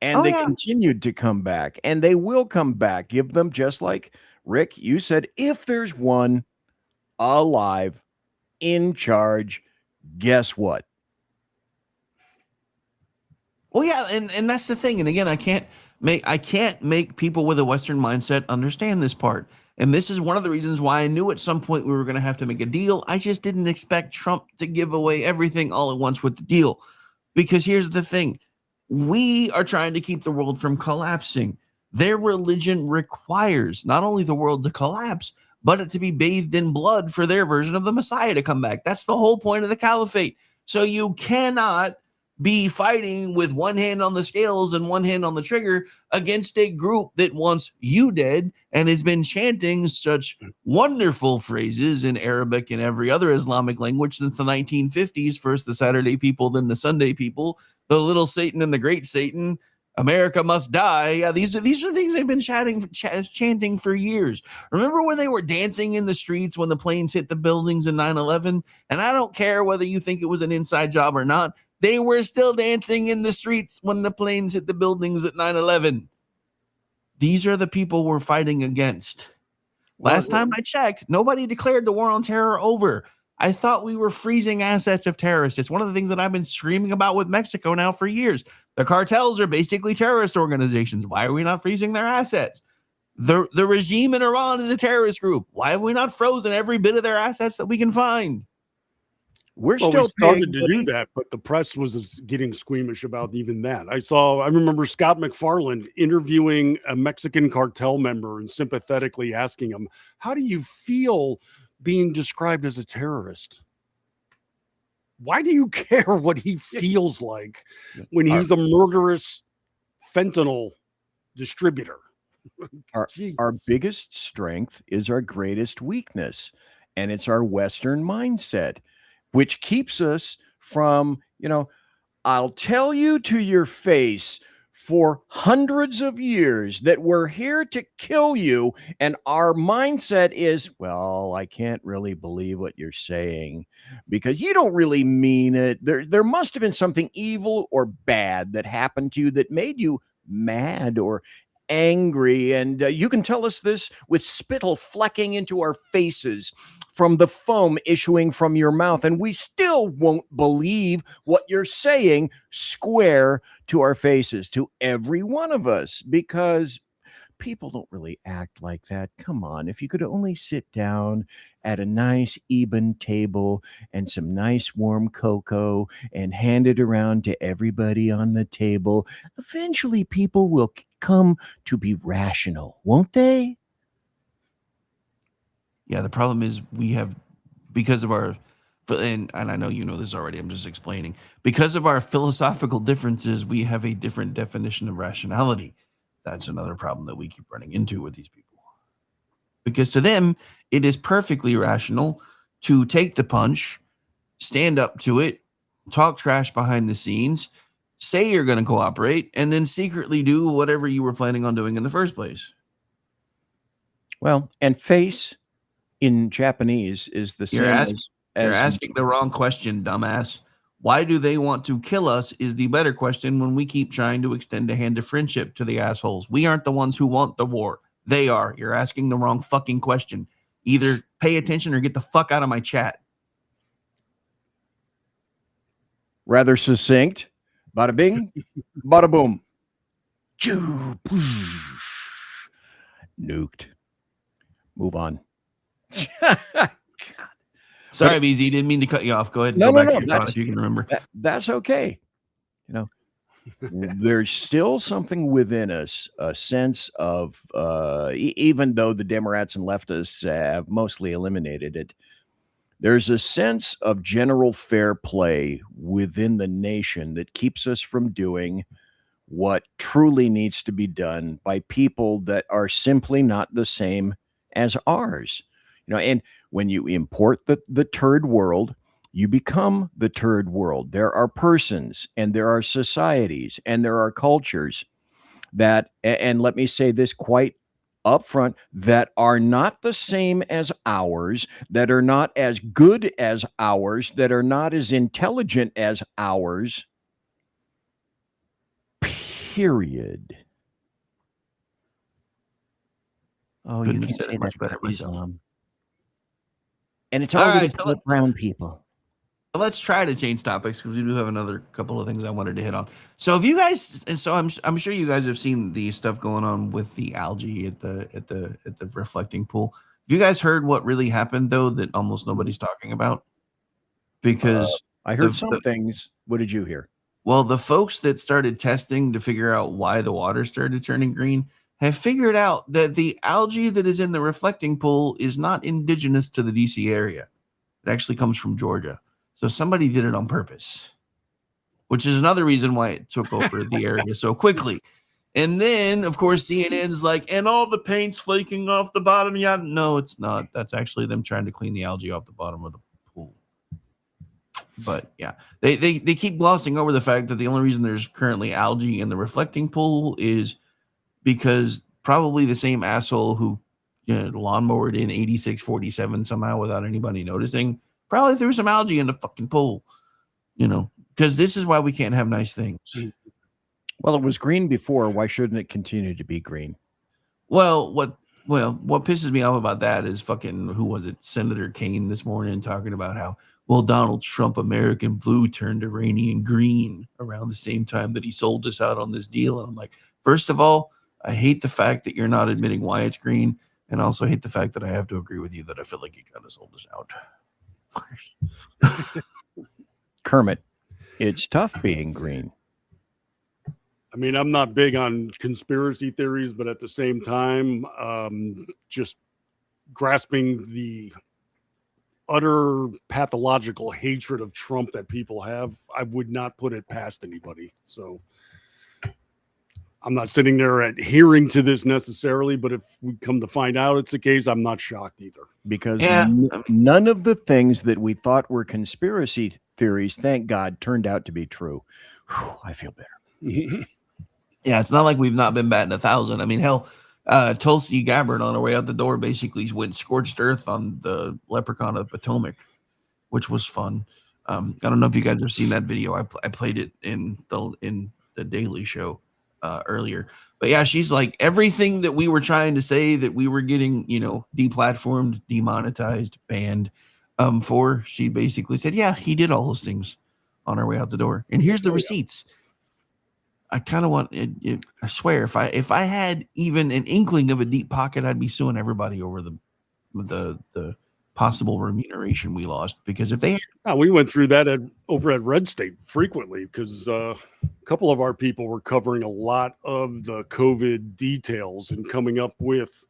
S5: And they continued to come back, and they will come back. Give them, just like Rick, you said, if there's one alive in charge, guess what?
S2: Well, yeah, and that's the thing. And again, I can't make people with a Western mindset understand this part. And this is one of the reasons why I knew at some point we were going to have to make a deal. I just didn't expect Trump to give away everything all at once with the deal. Because here's the thing. We are trying to keep the world from collapsing. Their religion requires not only the world to collapse, but it to be bathed in blood for their version of the Messiah to come back. That's the whole point of the caliphate. So you cannot be fighting with one hand on the scales and one hand on the trigger against a group that wants you dead and has been chanting such wonderful phrases in Arabic and every other Islamic language since the 1950s. First the Saturday people, then the Sunday people, the little Satan and the great Satan, America must die. Yeah, these are things they've been chanting for years. Remember when they were dancing in the streets when the planes hit the buildings in 9/11? And I don't care whether you think it was an inside job or not. They were still dancing in the streets when the planes hit the buildings at 9/11. These are the people we're fighting against. Last time I checked, nobody declared the war on terror over. I thought we were freezing assets of terrorists. It's one of the things that I've been screaming about with Mexico now for years. The cartels are basically terrorist organizations. Why are we not freezing their assets? The regime in Iran is a terrorist group. Why have we not frozen every bit of their assets that we can find?
S5: We're
S4: Well,
S5: still
S4: we started
S5: paying
S4: to do that, but the press was getting squeamish about even that. I remember Scott McFarland interviewing a Mexican cartel member and sympathetically asking him, how do you feel being described as a terrorist? Why do you care what he feels like when he's a murderous fentanyl distributor?
S5: Our biggest strength is our greatest weakness, and it's our Western mindset, which keeps us from, I'll tell you to your face for hundreds of years that we're here to kill you. And our mindset is, well, I can't really believe what you're saying because you don't really mean it. There must have been something evil or bad that happened to you that made you mad or angry. And you can tell us this with spittle flecking into our faces from the foam issuing from your mouth, and we still won't believe what you're saying square to our faces, to every one of us, because people don't really act like that. Come on, if you could only sit down at a nice even table and some nice warm cocoa and hand it around to everybody on the table, eventually people will come to be rational, won't they?
S2: Yeah, the problem is we have, because of our, and I know you know this already, I'm just explaining, because of our philosophical differences, we have a different definition of rationality. That's another problem that we keep running into with these people. Because to them, it is perfectly rational to take the punch, stand up to it, talk trash behind the scenes, say you're going to cooperate, and then secretly do whatever you were planning on doing in the first place.
S5: Well, and face in Japanese is the
S2: You're
S5: same
S2: You're
S5: as
S2: asking the wrong question, dumbass. Why do they want to kill us is the better question when we keep trying to extend a hand of friendship to the assholes. We aren't the ones who want the war. They are. You're asking the wrong fucking question. Either pay attention or get the fuck out of my chat.
S5: rather succinct. Bada bing, bada boom. Choo, poosh. Nuked. Move on.
S2: Sorry, BZ, didn't mean to cut you off. Go ahead and
S5: No,
S2: go
S5: no,
S2: back
S5: no,
S2: to your thought if you can remember.
S5: That's okay. You know, there's still something within us, a sense of, even though the Democrats and leftists have mostly eliminated it, there's a sense of general fair play within the nation that keeps us from doing what truly needs to be done by people that are simply not the same as ours. You know, and when you import the turd world, you become the turd world. There are persons and there are societies and there are cultures that, and let me say this quite upfront, that are not the same as ours, that are not as good as ours, that are not as intelligent as ours. Period.
S6: Oh,
S2: Couldn't
S6: you
S2: have
S6: can
S2: said
S6: say
S2: it much
S6: that
S2: better
S6: for
S2: myself.
S6: Islam. And it's
S2: All
S6: all
S2: right,
S6: right, brown people.
S2: Let's try to change topics because we do have another couple of things I wanted to hit on. So if you guys, and so I'm sure you guys have seen the stuff going on with the algae at the reflecting pool. Have you guys heard what really happened though that almost nobody's talking about? Because
S5: I heard some things. What did you hear?
S2: well, the folks that started testing to figure out why the water started turning green have figured out that the algae that is in the reflecting pool is not indigenous to the DC area. It actually comes from Georgia. So somebody did it on purpose, which is another reason why it took over the area so quickly. And then, of course, CNN's like, and all the paint's flaking off the bottom. Yeah, no, it's not. That's actually them trying to clean the algae off the bottom of the pool. But yeah, they keep glossing over the fact that the only reason there's currently algae in the reflecting pool is because probably the same asshole who lawnmowered in 8647 somehow without anybody noticing probably threw some algae in the fucking pool, because this is why we can't have nice things.
S5: Well, it was green before. Why shouldn't it continue to be green?
S2: Well, what pisses me off about that is fucking, who was it? Senator Kane this morning talking about how, well, Donald Trump American Blue turned Iranian green around the same time that he sold us out on this deal. And I'm like, first of all, I hate the fact that you're not admitting why it's green, and also hate the fact that I have to agree with you that I feel like you kind of sold us out.
S5: Kermit, it's tough being green.
S4: I mean, I'm not big on conspiracy theories, but at the same time, just grasping the utter pathological hatred of Trump that people have, I would not put it past anybody. So I'm not sitting there adhering to this necessarily, but if we come to find out it's the case, I'm not shocked either.
S5: Because none of the things that we thought were conspiracy theories, thank God, turned out to be true. Whew, I feel better.
S2: Yeah, it's not like we've not been batting 1,000. I mean, hell, Tulsi Gabbard on her way out the door basically went scorched earth on the Leprechaun of Potomac, which was fun. I don't know if you guys have seen that video. I played it in the Daily Show earlier. But yeah, she's like, everything that we were trying to say that we were getting, deplatformed, demonetized, banned for, she basically said, yeah, he did all those things on our way out the door. And here's the receipts. I kind of want it. I swear, if I had even an inkling of a deep pocket, I'd be suing everybody over the possible remuneration we lost. Because if they
S4: we went through that over at Red State frequently, because a couple of our people were covering a lot of the COVID details and coming up with,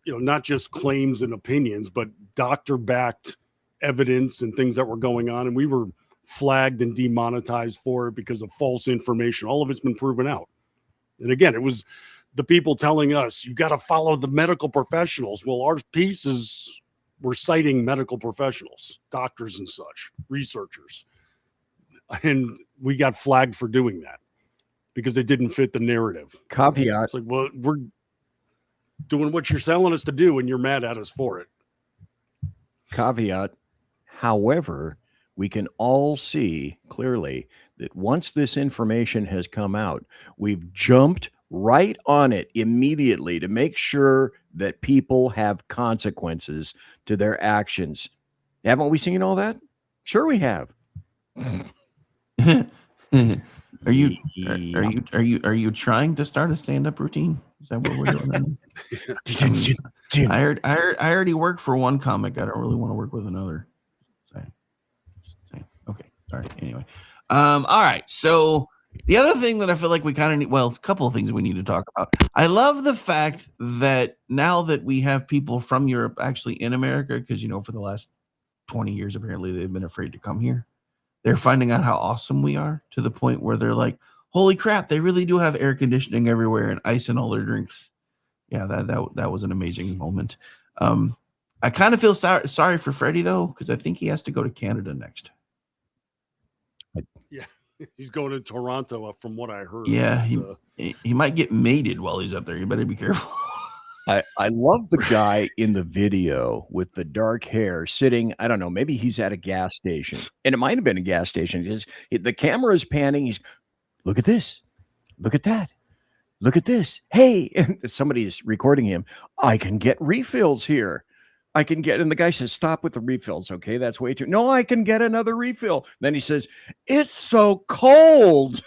S4: not just claims and opinions, but doctor-backed evidence and things that were going on, and we were flagged and demonetized for it because of false information. All of it's been proven out. And again, it was the people telling us, you got to follow the medical professionals. Well, our pieces were citing medical professionals, doctors and such, researchers. and we got flagged for doing that because it didn't fit the narrative.
S5: Caveat.
S4: It's like, well, we're doing what you're selling us to do, and you're mad at us for it.
S5: Caveat. However, we can all see clearly that once this information has come out, we've jumped right on it immediately to make sure that people have consequences to their actions. Haven't we seen all that? Sure, we have.
S2: Are you trying to start a stand-up routine? Is that what we're doing? I already work for one comic. I don't really want to work with another. Just saying. Okay. All right. Anyway. All right. So the other thing that I feel like we kind of need, well, a couple of things we need to talk about. I love the fact that now that we have people from Europe actually in America, because, for the last 20 years, apparently they've been afraid to come here. They're finding out how awesome we are to the point where they're like, holy crap, they really do have air conditioning everywhere and ice in all their drinks. Yeah, that was an amazing moment. I kind of feel sorry for Freddie, though, because I think he has to go to Canada next.
S4: Yeah, he's going to Toronto, from what I heard.
S2: Yeah, he might get mated while he's up there. You better be careful.
S5: I love the guy in the video with the dark hair sitting, I don't know, maybe he's at a gas station. And it might have been a gas station because the camera is panning. He's, look at this. Look at that. Look at this. Hey, and somebody's recording him. I can get refills here. And the guy says, stop with the refills. Okay, that's way too. No, I can get another refill. Then he says, it's so cold.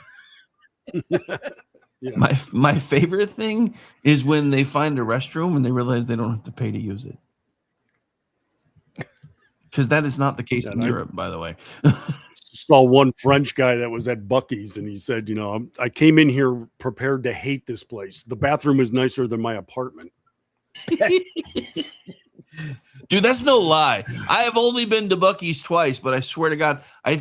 S4: Yeah.
S2: My favorite thing is when they find a restroom and they realize they don't have to pay to use it. Because that is not the case in Europe, by the way.
S4: Saw one French guy that was at Buc-ee's, and he said, I came in here prepared to hate this place. The bathroom is nicer than my apartment.
S2: Dude, that's no lie. I have only been to Buc-ee's twice, but I swear to God, I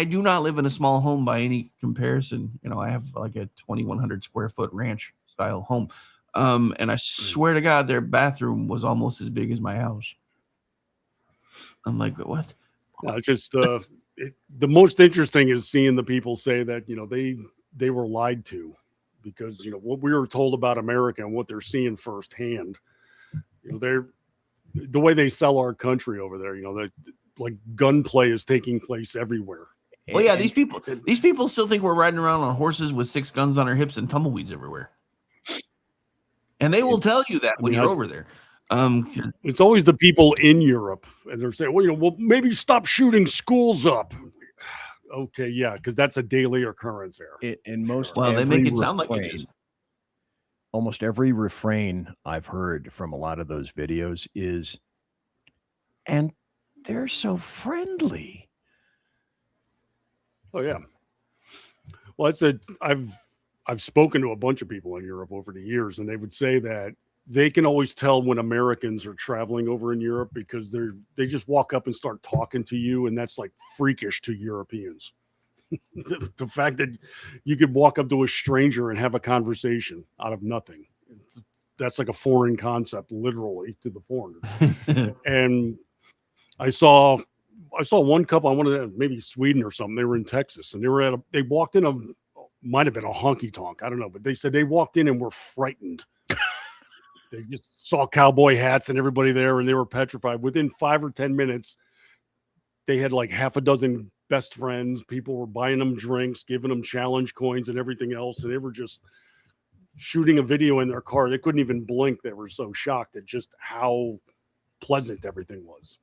S2: do not live in a small home by any comparison. I have like a 2,100 square foot ranch style home. And I swear to God, their bathroom was almost as big as my house. I'm like, what?
S4: Just the most interesting is seeing the people say that, they were lied to because, what we were told about America and what they're seeing firsthand, they're the way they sell our country over there, like gunplay is taking place everywhere.
S2: Well, yeah, these people still think we're riding around on horses with 6 guns on our hips and tumbleweeds everywhere. And they will tell you that when you're over there.
S4: It's always the people in Europe, and they're saying, well, maybe stop shooting schools up. Okay, yeah, because that's a daily occurrence there.
S2: They make it sound like it is.
S5: Almost every refrain I've heard from a lot of those videos is, and they're so friendly.
S4: Oh yeah. Well, I've spoken to a bunch of people in Europe over the years, and they would say that they can always tell when Americans are traveling over in Europe because they just walk up and start talking to you, and that's like freakish to Europeans. The fact that you could walk up to a stranger and have a conversation out of nothing, that's like a foreign concept, literally, to the foreigners. And I saw one couple, I wanted maybe Sweden or something. They were in Texas, and they walked in might have been a honky tonk, I don't know, but they said they walked in and were frightened. They just saw cowboy hats and everybody there, and they were petrified. Within 5 or 10 minutes, they had like half a dozen best friends. People were buying them drinks, giving them challenge coins and everything else. And they were just shooting a video in their car. They couldn't even blink. They were so shocked at just how pleasant everything was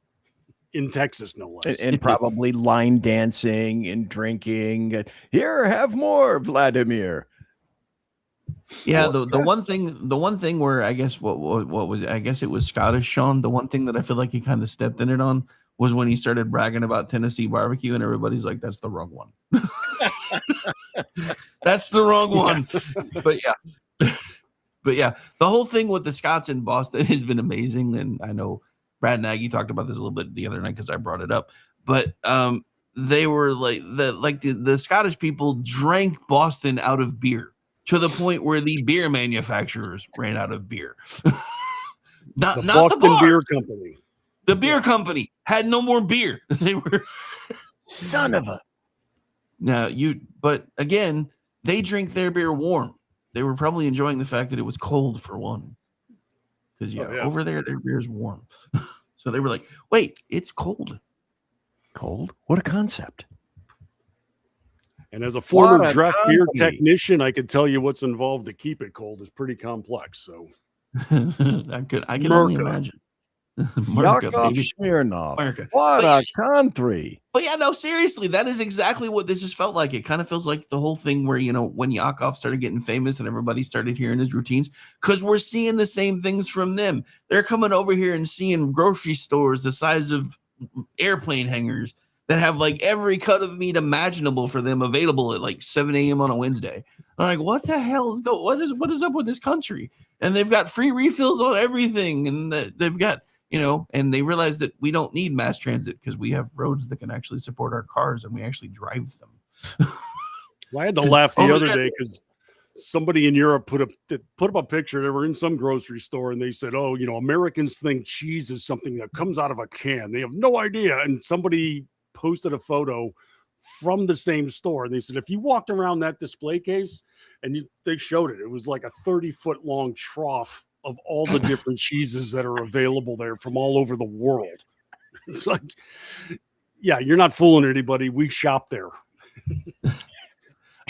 S4: in Texas, no less.
S5: And probably line dancing and drinking. Here, have more, Vladimir.
S2: Yeah, the one thing where I guess what was it? I guess it was Scottish Sean. The one thing that I feel like he kind of stepped in it on was when he started bragging about Tennessee barbecue, and everybody's like, "That's the wrong one." That's the wrong one. But yeah, the whole thing with the Scots in Boston has been amazing, and I know Brad Nagy talked about this a little bit the other night because I brought it up. But they were the Scottish people drank Boston out of beer, to the point where the beer manufacturers ran out of beer. not
S4: the
S2: not
S4: Boston
S2: the bar.
S4: Beer Company.
S2: The beer company had no more beer. They were
S6: Son of a.
S2: Now but again, they drink their beer warm. They were probably enjoying the fact that it was cold for one. Because
S4: Oh, yeah.
S2: over there, their beer is warm. So they were like, wait, it's cold.
S5: Cold? What a concept.
S4: And as a former
S5: What a
S4: draft beer
S5: company.
S4: technician, I can tell you what's involved to keep it cold is pretty complex. So
S2: I can only
S4: Merca.
S2: imagine. Merca,
S5: Yakov
S2: baby.
S5: Smirnoff.
S2: America.
S5: What
S2: But
S5: a country.
S2: But yeah, no, seriously, that is exactly what this just felt like. It kind of feels like the whole thing where, when Yakov started getting famous and everybody started hearing his routines, because we're seeing the same things from them. They're coming over here and seeing grocery stores the size of airplane hangars that have like every cut of meat imaginable for them available at like 7 a.m. on a Wednesday. I'm like, what the hell is what is up with this country? And they've got free refills on everything, and they've got and they realize that we don't need mass transit because we have roads that can actually support our cars and we actually drive them.
S4: Well, I had to
S2: 'Cause
S4: laugh the
S2: over
S4: other
S2: there-
S4: day because somebody in Europe put up a picture. They were in some grocery store and they said, "Oh, Americans think cheese is something that comes out of a can. They have no idea." And somebody posted a photo from the same store, and they said, if you walked around that display case and they showed it, it was like a 30-foot long trough of all the different cheeses that are available there from all over the world. It's like, yeah, you're not fooling anybody. We shop there.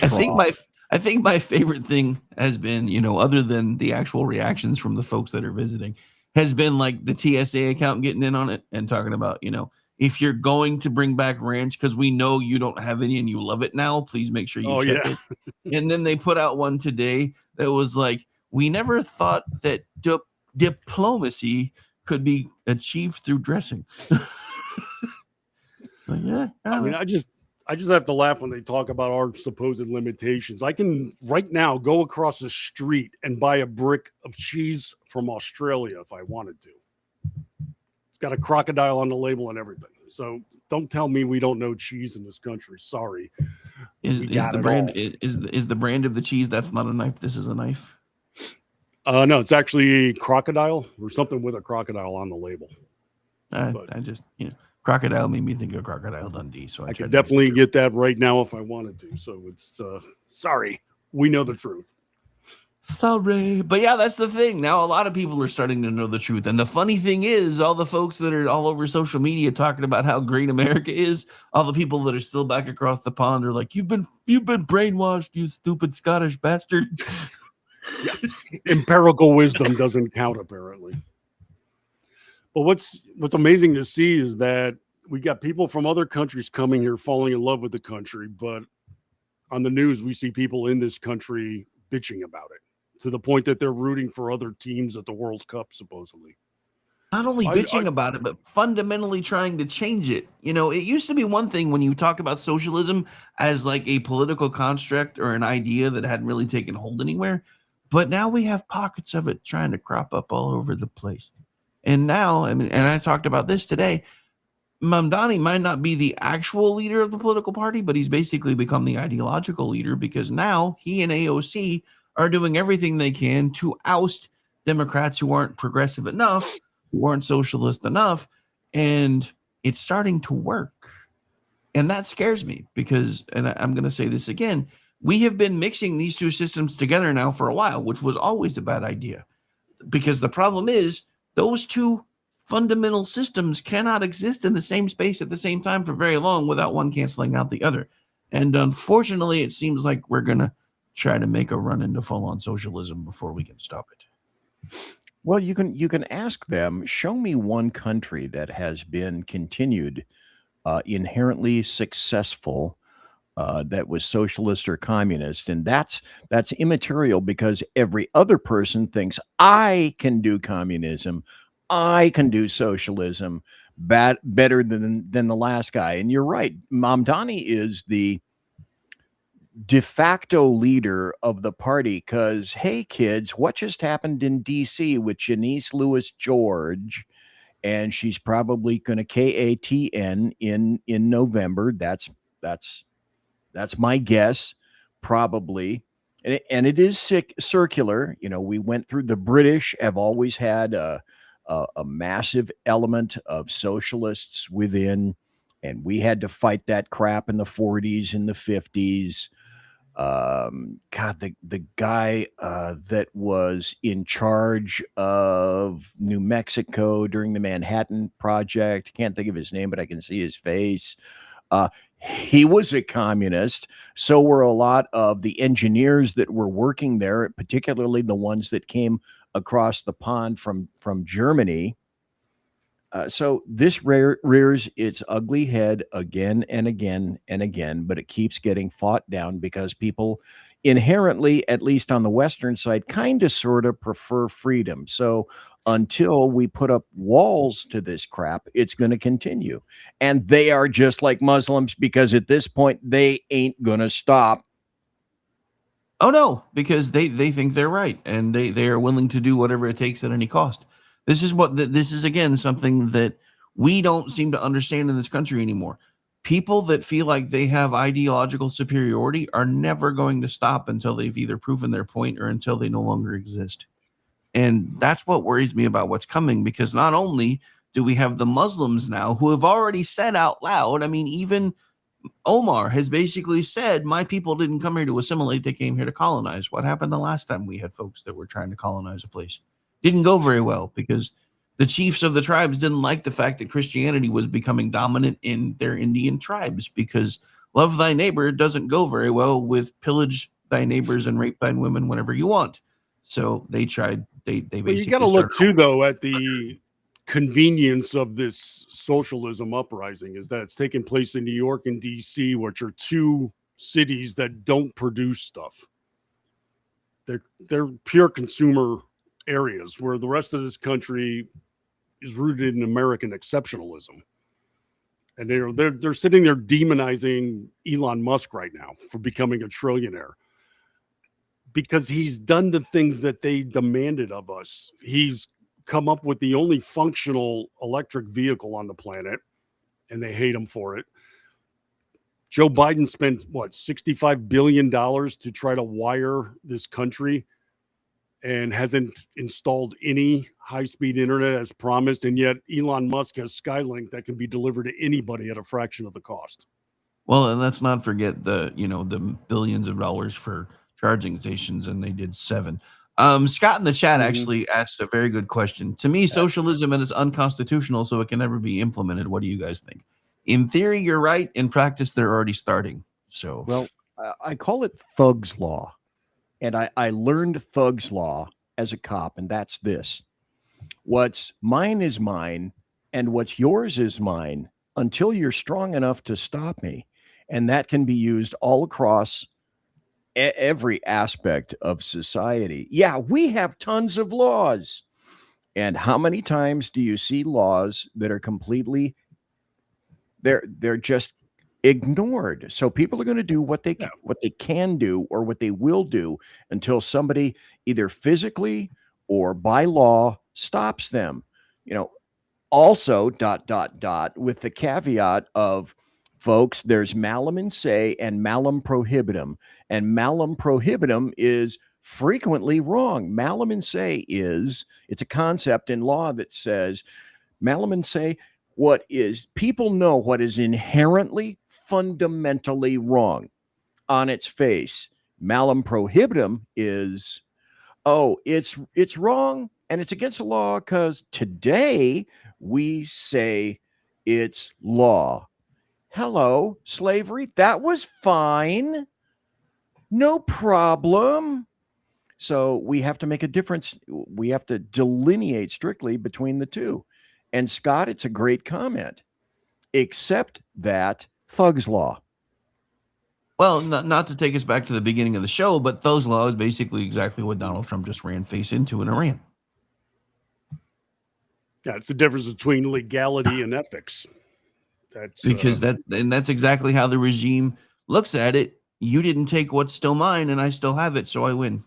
S2: I think my favorite thing has been, other than the actual reactions from the folks that are visiting, has been like the TSA account getting in on it and talking about, if you're going to bring back ranch, because we know you don't have any and you love it now, please make sure you check it. And then they put out one today that was like, we never thought that diplomacy could be achieved through dressing. But yeah,
S4: I mean, I just have to laugh when they talk about our supposed limitations. I can right now go across the street and buy a brick of cheese from Australia if I wanted to. It's got a crocodile on the label and everything. So don't tell me we don't know cheese in this country. Sorry.
S2: Is
S4: We got
S2: the
S4: it
S2: brand
S4: all.
S2: is the brand of the cheese that's not a knife? This is a knife.
S4: No, it's actually a crocodile or something with a crocodile on the label. But-
S2: I just crocodile made me think of Crocodile Dundee. So
S4: I
S2: tried
S4: could
S2: to make
S4: definitely
S2: sure.
S4: get that right now if I wanted to. So it's sorry. We know the truth.
S2: Sorry, but yeah, that's the thing. Now a lot of people are starting to know the truth, and the funny thing is, all the folks that are all over social media talking about how great America is, all the people that are still back across the pond are like, "You've been brainwashed, you stupid Scottish bastard."
S4: Empirical wisdom doesn't count apparently. But what's amazing to see is that we got people from other countries coming here falling in love with the country, but on the news we see people in this country bitching about it to the point that they're rooting for other teams at the World Cup supposedly.
S2: Not only
S4: I-
S2: bitching about it, but fundamentally trying to change it. It used to be one thing when you talk about socialism as like a political construct or an idea that hadn't really taken hold anywhere. But now we have pockets of it trying to crop up all over the place. And now, and I talked about this today, Mamdani might not be the actual leader of the political party, but he's basically become the ideological leader because now he and AOC are doing everything they can to oust Democrats who aren't progressive enough, who aren't socialist enough, and it's starting to work. And that scares me because, and I'm going to say this again, we have been mixing these two systems together now for a while, which was always a bad idea. Because the problem is those two fundamental systems cannot exist in the same space at the same time for very long without one canceling out the other. And unfortunately, it seems like we're going to try to make a run into full-on socialism before we can stop it.
S5: Well, you can ask them, show me one country that has been continued inherently successful that was socialist or communist, and that's immaterial because every other person thinks I can do communism, I can do socialism better than the last guy. And you're right, Mamdani is the de facto leader of the party because, hey kids, what just happened in DC with Janice Lewis George? And she's probably going to KATN in November. That's my guess, probably. And it is circular. We went through, the British have always had a massive element of socialists within And we had to fight that crap in the 40s and the 50s. God, the guy that was in charge of New Mexico during the Manhattan Project, can't think of his name, but I can see his face. He was a communist. So were a lot of the engineers that were working there, particularly the ones that came across the pond from Germany. So this rears its ugly head again and again and again, but it keeps getting fought down because people inherently, at least on the Western side, kind of sort of prefer freedom. So until we put up walls to this crap, it's going to continue. And they are just like Muslims because at this point, they ain't going to stop.
S2: Oh no, because they think they're right, and they are willing to do whatever it takes at any cost. This is again something that we don't seem to understand in this country anymore. People that feel like they have ideological superiority are never going to stop until they've either proven their point or until they no longer exist. And that's what worries me about what's coming, because not only do we have the Muslims now who have already said out loud, I mean, even Omar has basically said, my people didn't come here to assimilate, they came here to colonize. What happened the last time we had folks that were trying to colonize a place? Didn't go very well because the chiefs of the tribes didn't like the fact that Christianity was becoming dominant in their Indian tribes, because love thy neighbor doesn't go very well with pillage thy neighbors and rape thy women whenever you want. So they tried, they basically.
S4: Well, you got to look too, though, at the convenience of this socialism uprising is that it's taking place in New York and DC, which are two cities that don't produce stuff. They're pure consumer areas, where the rest of this country is rooted in American exceptionalism. And they're sitting there demonizing Elon Musk right now for becoming a trillionaire, because he's done the things that they demanded of us. He's come up with the only functional electric vehicle on the planet, and they hate him for it. Joe Biden spent, $65 billion to try to wire this country, and hasn't installed any high-speed internet as promised. And yet Elon Musk has Skylink that can be delivered to anybody at a fraction of the cost.
S2: Well, and let's not forget the billions of dollars for charging stations, and they did 7. Scott in the chat actually asked a very good question. To me, socialism is unconstitutional, so it can never be implemented. What do you guys think? In theory, you're right. In practice, they're already starting. So,
S5: well, I call it Thug's Law. And I learned Thug's Law as a cop, and that's this. What's mine is mine, and what's yours is mine until you're strong enough to stop me. And that can be used all across every aspect of society. Yeah, we have tons of laws. And how many times do you see laws that are completely, they're just ignored? So people are going to do what they can do or what they will do until somebody either physically or by law stops them. Also with the caveat of, folks, there's malum in se and malum prohibitum, and malum prohibitum is frequently wrong. Malum in se it's a concept in law that says malum in se, people know what is inherently fundamentally wrong on its face. Malum prohibitum is, it's wrong and it's against the law because today we say it's law. Hello, slavery, that was fine. No problem. So we have to make a difference. We have to delineate strictly between the two. And Scott, it's a great comment, except that Thug's Law.
S2: Well, not to take us back to the beginning of the show, but Thug's Law is basically exactly what Donald Trump just ran face into in Iran.
S4: Yeah, it's the difference between legality and ethics. That's
S2: that's exactly how the regime looks at it. You didn't take what's still mine, and I still have it, so I win.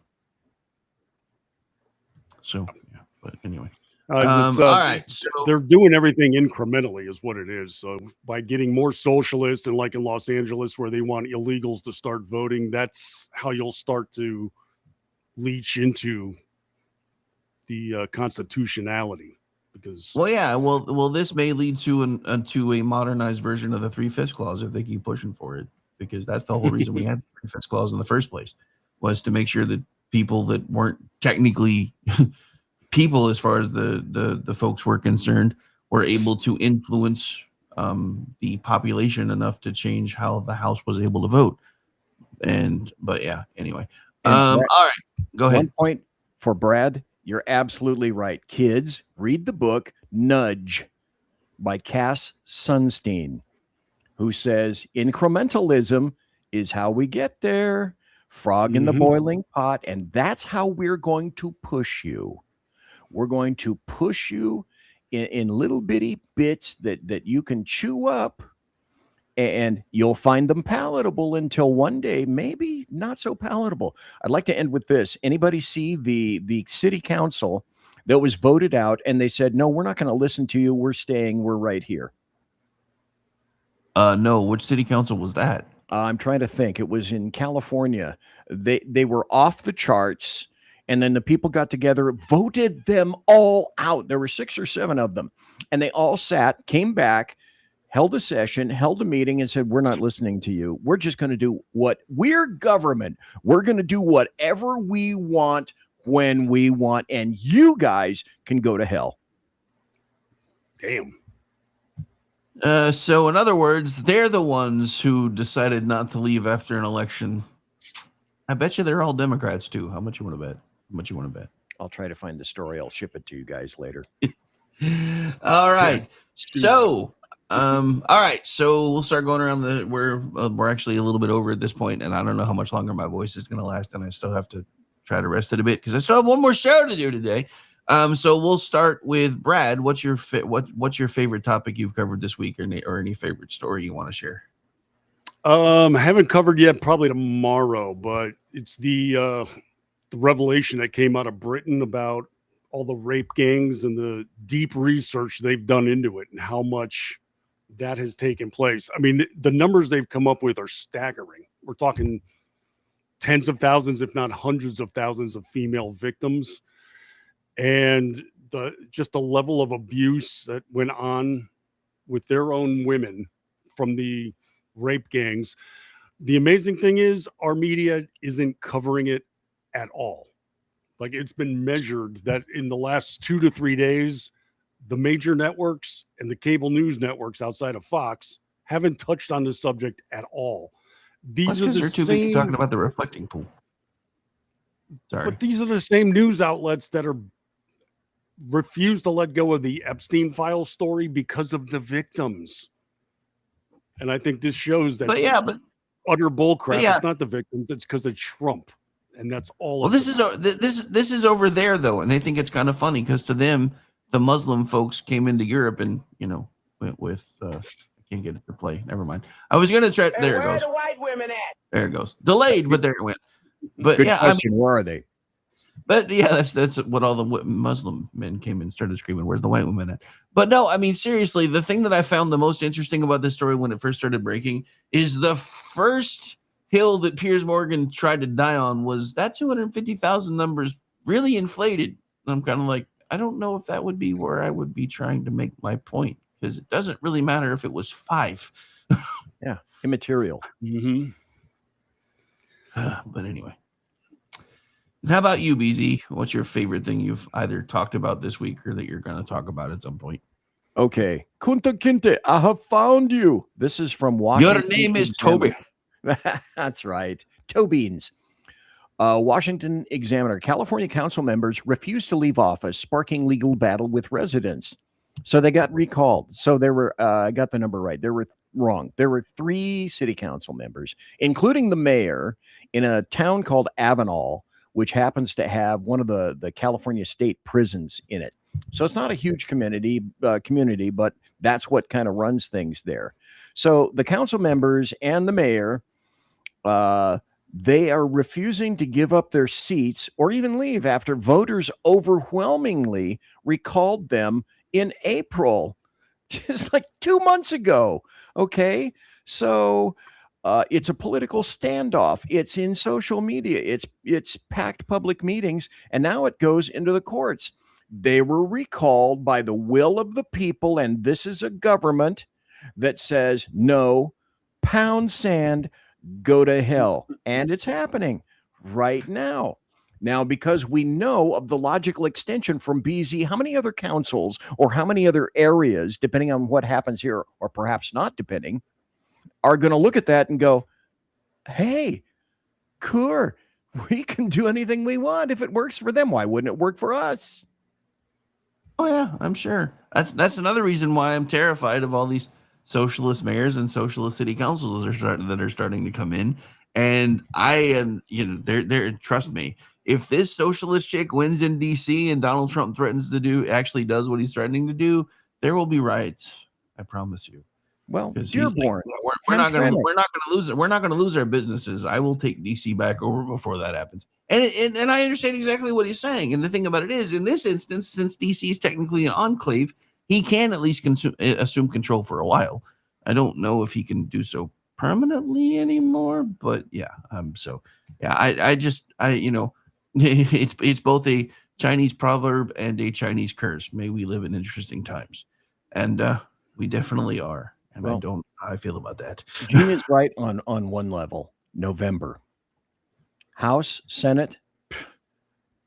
S2: So, yeah, but anyway. All right. So
S4: they're doing everything incrementally is what it is. So by getting more socialist, and like in Los Angeles where they want illegals to start voting, that's how you'll start to leach into the constitutionality. because
S2: Well, yeah. Well, this may lead to to a modernized version of the 3/5 clause if they keep pushing for it, because that's the whole reason we had the 3/5 clause in the first place, was to make sure that people that weren't technically people, as far as the folks were concerned, were able to influence the population enough to change how the House was able to vote. But yeah, anyway.
S5: And
S2: All
S5: Brad,
S2: right, go ahead.
S5: one point for Brad. You're absolutely right. Kids, read the book Nudge by Cass Sunstein, who says incrementalism is how we get there. Frog in the boiling pot. And that's how we're going to push you. We're going to push you in little bitty bits that you can chew up, and you'll find them palatable until one day, maybe not so palatable. I'd like to end with this. Anybody see the city council that was voted out and they said, no, we're not going to listen to you. We're staying. We're right here.
S2: No, which city council was that?
S5: I'm trying to think. It was in California. They were off the charts. And then the people got together, voted them all out. There were 6 or 7 of them. And they all sat, came back, held a session, held a meeting, and said, we're not listening to you. We're just going to do what we're government. We're going to do whatever we want when we want. And you guys can go to hell.
S4: damn.
S2: So in other words, they're the ones who decided not to leave after an election. I bet you they're all Democrats too. How much you want to bet? How much you want to bet?
S5: I'll try to find the story. I'll ship it to you guys later.
S2: All right. So, all right. So we'll start going around we're actually a little bit over at this point, and I don't know how much longer my voice is going to last, and I still have to try to rest it a bit because I still have one more show to do today. So we'll start with Brad. What's your favorite topic you've covered this week, or any favorite story you want to share?
S4: I haven't covered yet, probably tomorrow, but it's the revelation that came out of Britain about all the rape gangs and the deep research they've done into it and how much that has taken place. I mean, the numbers they've come up with are staggering. We're talking tens of thousands, if not hundreds of thousands of female victims. And just the level of abuse that went on with their own women from the rape gangs. The amazing thing is our media isn't covering it at all. Like, it's been measured that in the last 2 to 3 days, the major networks and the cable news networks outside of Fox haven't touched on the subject at all. These are the
S2: They're too busy
S4: same,
S2: talking about the reflecting pool. Sorry.
S4: but these are the same news outlets that are refuse to let go of the Epstein file story because of the victims. And I think this shows that utter bullcrap.
S2: Yeah.
S4: It's not the victims. It's because of Trump. And that's all.
S2: Well, this is over there though, and they think it's kind of funny because to them, the Muslim folks came into Europe and went with. I can't get it to play. Never mind. I was gonna try. There it goes. Where are the white women at? There it goes. Delayed, but there it went. But
S5: Good
S2: yeah,
S5: question. Where are they?
S2: But yeah, that's what all the Muslim men came and started screaming, "Where's the white women at?" But no, I mean seriously, the thing that I found the most interesting about this story when it first started breaking is the first hill that Piers Morgan tried to die on was that 250,000 numbers really inflated. And I'm kind of like, I don't know if that would be where I would be trying to make my point, because it doesn't really matter if it was 5.
S5: Yeah, immaterial.
S4: Mm-hmm.
S2: But anyway. And how about you, BZ? What's your favorite thing you've either talked about this week or that you're going to talk about at some point?
S5: Okay. Kunta Kinte, I have found you. This is from Washington.
S2: Your name is Toby.
S5: That's right. Tobeans. Washington Examiner. California council members refused to leave office, sparking legal battle with residents. So they got recalled. So there were, I got the number right. There were wrong. There were 3 city council members, including the mayor, in a town called Avenal, which happens to have one of the California state prisons in it. So it's not a huge community, but that's what kind of runs things there. So the council members and the mayor, they are refusing to give up their seats or even leave after voters overwhelmingly recalled them in April, just like 2 months ago. Okay, so it's a political standoff. It's in social media. It's packed public meetings, and now it goes into the courts. They were recalled by the will of the people, and this is a government that says, no, pound sand, go to hell. And it's happening right now. Now, because we know of the logical extension from BZ, how many other councils or how many other areas, depending on what happens here, or perhaps not depending, are going to look at that and go, hey, Coeur, we can do anything we want. If it works for them, why wouldn't it work for us?
S2: Oh yeah, I'm sure. That's another reason why I'm terrified of all these socialist mayors and socialist city councils that are starting to come in. And I am, they're trust me, if this socialist chick wins in DC and Donald Trump actually does what he's threatening to do, there will be riots. I promise you.
S5: Well,
S2: Because
S5: Dearborn,
S2: we're not going
S5: Hamtramck.
S2: to lose it. We're not going to lose our businesses. I will take DC back over before that happens. And I understand exactly what he's saying. And the thing about it is, in this instance, since DC is technically an enclave, he can at least assume control for a while. I don't know if he can do so permanently anymore, but yeah. It's both a Chinese proverb and a Chinese curse. May we live in interesting times, and we definitely are. And
S5: Well,
S2: I don't know how I feel about that.
S5: Gene is right on one level. November. House, Senate.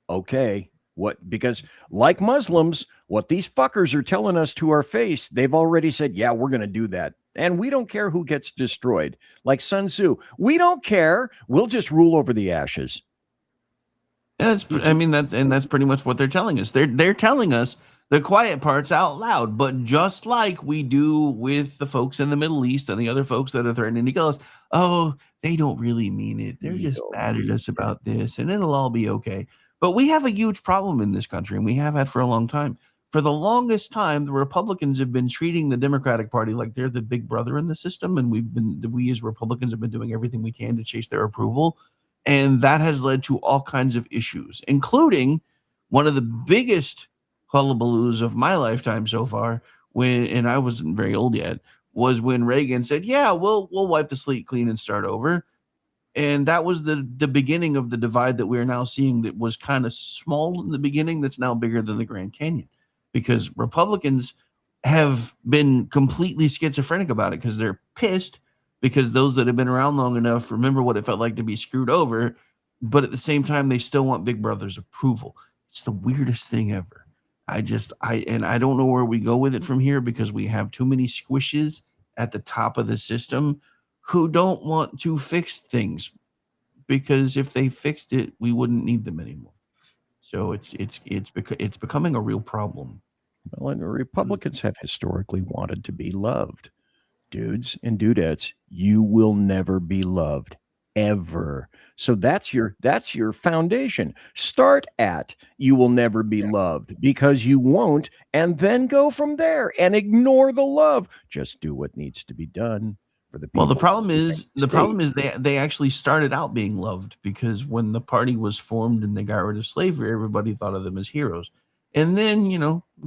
S5: Okay. What? Because like Muslims, what these fuckers are telling us to our face, they've already said, yeah, we're going to do that. And we don't care who gets destroyed. Like Sun Tzu, we don't care. We'll just rule over the ashes.
S2: That's pretty much what they're telling us. They're telling us the quiet parts out loud, but just like we do with the folks in the Middle East and the other folks that are threatening to kill us, oh, they don't really mean it. They're just mad at us about this, and it'll all be okay. But we have a huge problem in this country, and we have had for a long time. For the longest time, the Republicans have been treating the Democratic Party like they're the big brother in the system, and we as Republicans have been doing everything we can to chase their approval, and that has led to all kinds of issues, including one of the biggest hullabaloos of my lifetime so far, and I wasn't very old yet, was when Reagan said, yeah, we'll wipe the slate clean and start over. And that was the beginning of the divide that we're now seeing, that was kind of small in the beginning, that's now bigger than the Grand Canyon, because Republicans have been completely schizophrenic about it, because they're pissed because those that have been around long enough remember what it felt like to be screwed over, but at the same time they still want Big Brother's approval. It's the weirdest thing ever. I don't know where we go with it from here, because we have too many squishes at the top of the system who don't want to fix things, because if they fixed it, we wouldn't need them anymore. So it's becoming a real problem.
S5: Well, and the Republicans have historically wanted to be loved. Dudes and dudettes, you will never be loved, ever. So that's your foundation. Start at you will never be loved, because you won't, and then go from there and ignore the love. Just do what needs to be done for the people.
S2: Well, the problem is they actually started out being loved, because when the party was formed and they got rid of slavery, everybody thought of them as heroes. And then,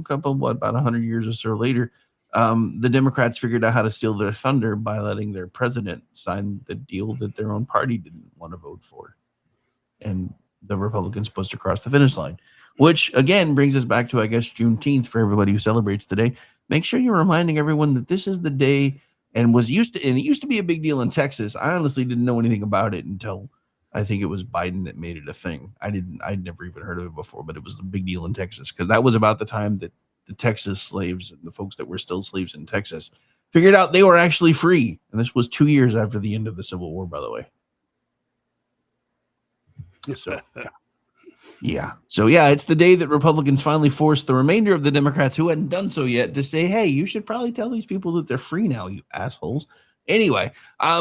S2: about 100 years or so later, the Democrats figured out how to steal their thunder by letting their president sign the deal that their own party didn't want to vote for. And the Republicans pushed across the finish line, which again brings us back to, I guess, Juneteenth for everybody who celebrates today. Make sure you're reminding everyone that this is the day, and it used to be a big deal in Texas. I honestly didn't know anything about it until I think it was Biden that made it a thing. I'd never even heard of it before, but it was a big deal in Texas, because that was about the time that the Texas slaves and the folks that were still slaves in Texas figured out they were actually free. And this was 2 years after the end of the Civil War, by the way. So, yeah. So, yeah, it's the day that Republicans finally forced the remainder of the Democrats who hadn't done so yet to say, hey, you should probably tell these people that they're free now, you assholes. Anyway,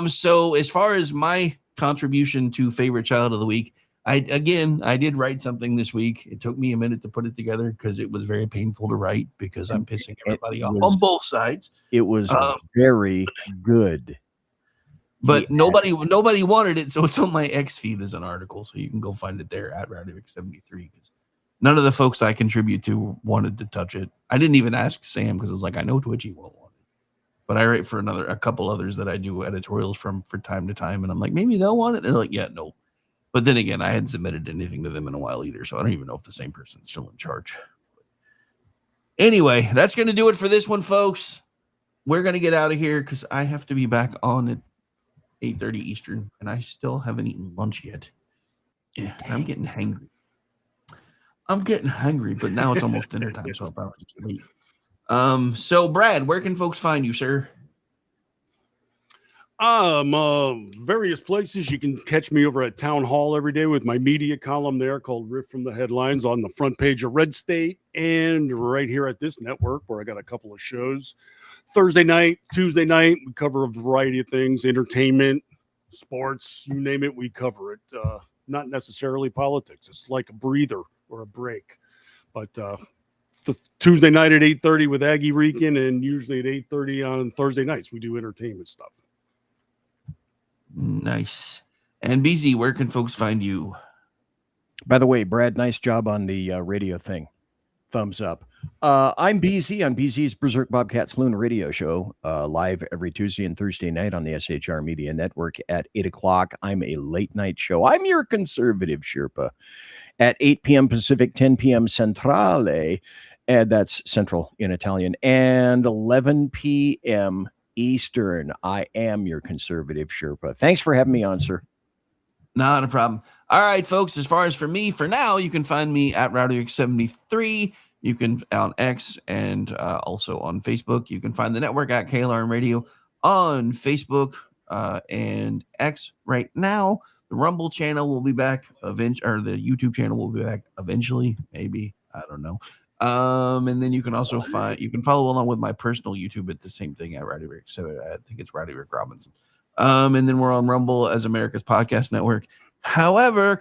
S2: so as far as my contribution to favorite child of the week, I did write something this week. It took me a minute to put it together, because it was very painful to write, because I'm pissing everybody off on both sides.
S5: It was very good.
S2: But nobody wanted it, so it's on my X feed as an article, so you can go find it there at Radivik73, because none of the folks I contribute to wanted to touch it. I didn't even ask Sam, because I was like, I know Twitchy won't want it. But I write for a couple others that I do editorials from for time to time, and I'm like, maybe they'll want it. They're like, yeah, no. But then again, I hadn't submitted anything to them in a while either, so I don't even know if the same person's still in charge. Anyway, that's going to do it for this one, folks. We're going to get out of here because I have to be back on at 8:30 Eastern, and I still haven't eaten lunch yet. Yeah, and I'm getting hangry. But now it's almost dinner time, so I'll probably just leave. So, Brad, where can folks find you, sir?
S4: Various places. You can catch me over at Town Hall every day with my media column there called Riff from the Headlines on the front page of Red State, and right here at this network where I got a couple of shows. Thursday night, Tuesday night, we cover a variety of things, entertainment, sports, you name it, we cover it. Not necessarily politics. It's like a breather or a break. But the Tuesday night at 8:30 with Aggie Rican, and usually at 8:30 on Thursday nights, we do entertainment stuff.
S2: Nice. And BZ, where can folks find you?
S5: By the way, Brad, nice job on the radio thing. Thumbs up. I'm BZ on BZ's Berserk Bobcat Saloon radio show, live every Tuesday and Thursday night on the SHR Media Network at 8 o'clock. I'm a late night show. I'm your conservative Sherpa at 8 p.m. Pacific, 10 p.m. Centrale, and that's Central in Italian, and 11 p.m. Eastern. I am your conservative Sherpa. Thanks for having me on, sir.
S2: Not a problem. All right, folks, as far as for me, for now, you can find me at RowdyRick73. You can on X and also on Facebook. You can find the network at KLRN Radio on Facebook and X right now. The Rumble channel will be back eventually, or the YouTube channel will be back eventually, maybe. I don't know. And then you can also follow along with my personal YouTube at the same thing at Rowdy Rick. So I think it's Rowdy Rick Robinson. And then we're on Rumble as America's Podcast Network. However,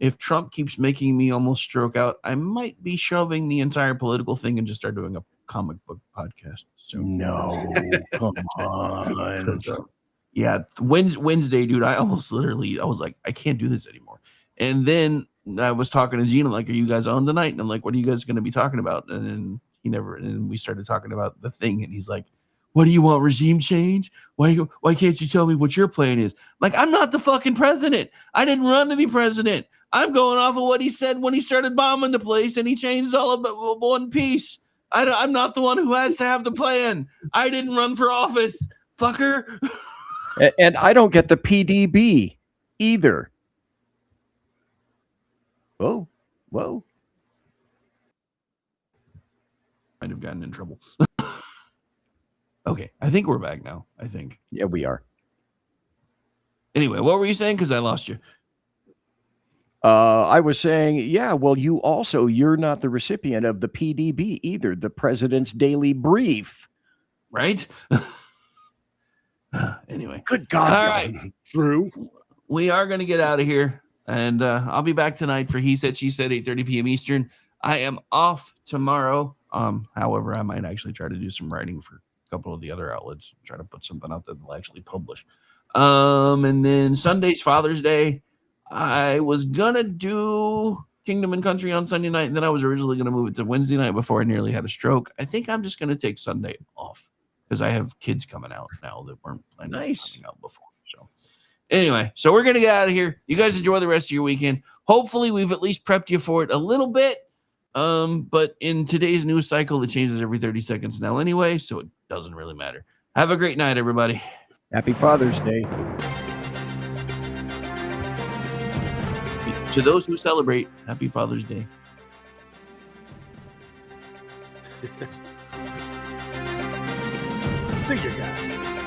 S2: if Trump keeps making me almost stroke out, I might be shoving the entire political thing and just start doing a comic book podcast. So
S5: No, come on.
S2: Yeah, Wednesday, dude. I was like, I can't do this anymore. And then I was talking to Gene. I'm like, are you guys on tonight? And I'm like, what are you guys going to be talking about? And then and we started talking about the thing. And he's like, what do you want? Regime change? Why can't you tell me what your plan is? Like, I'm not the fucking president. I didn't run to be president. I'm going off of what he said when he started bombing the place, and he changed all of one piece. I'm not the one who has to have the plan. I didn't run for office, fucker.
S5: And I don't get the PDB either. Whoa.
S2: Might have gotten in trouble. Okay, I think we're back now. I think.
S5: Yeah, we are.
S2: Anyway, what were you saying? Because I lost you.
S5: I was saying, yeah, well, you're not the recipient of the PDB either, the President's Daily Brief.
S2: Right? Anyway.
S5: Good God.
S2: All right.
S4: True.
S2: We are going to get out of here. And I'll be back tonight for He Said, She Said, 8:30 p.m. Eastern. I am off tomorrow. However, I might actually try to do some writing for a couple of the other outlets, try to put something out that they'll actually publish. And then Sunday's Father's Day. I was going to do Kingdom and Country on Sunday night, and then I was originally going to move it to Wednesday night before I nearly had a stroke. I think I'm just going to take Sunday off because I have kids coming out now that weren't planning on coming out before. So anyway, so we're going to get out of here. You guys enjoy the rest of your weekend. Hopefully we've at least prepped you for it a little bit. But in today's news cycle, it changes every 30 seconds now anyway, so it doesn't really matter. Have a great night, everybody.
S5: Happy Father's Day.
S2: To those who celebrate, happy Father's Day.
S4: See you guys.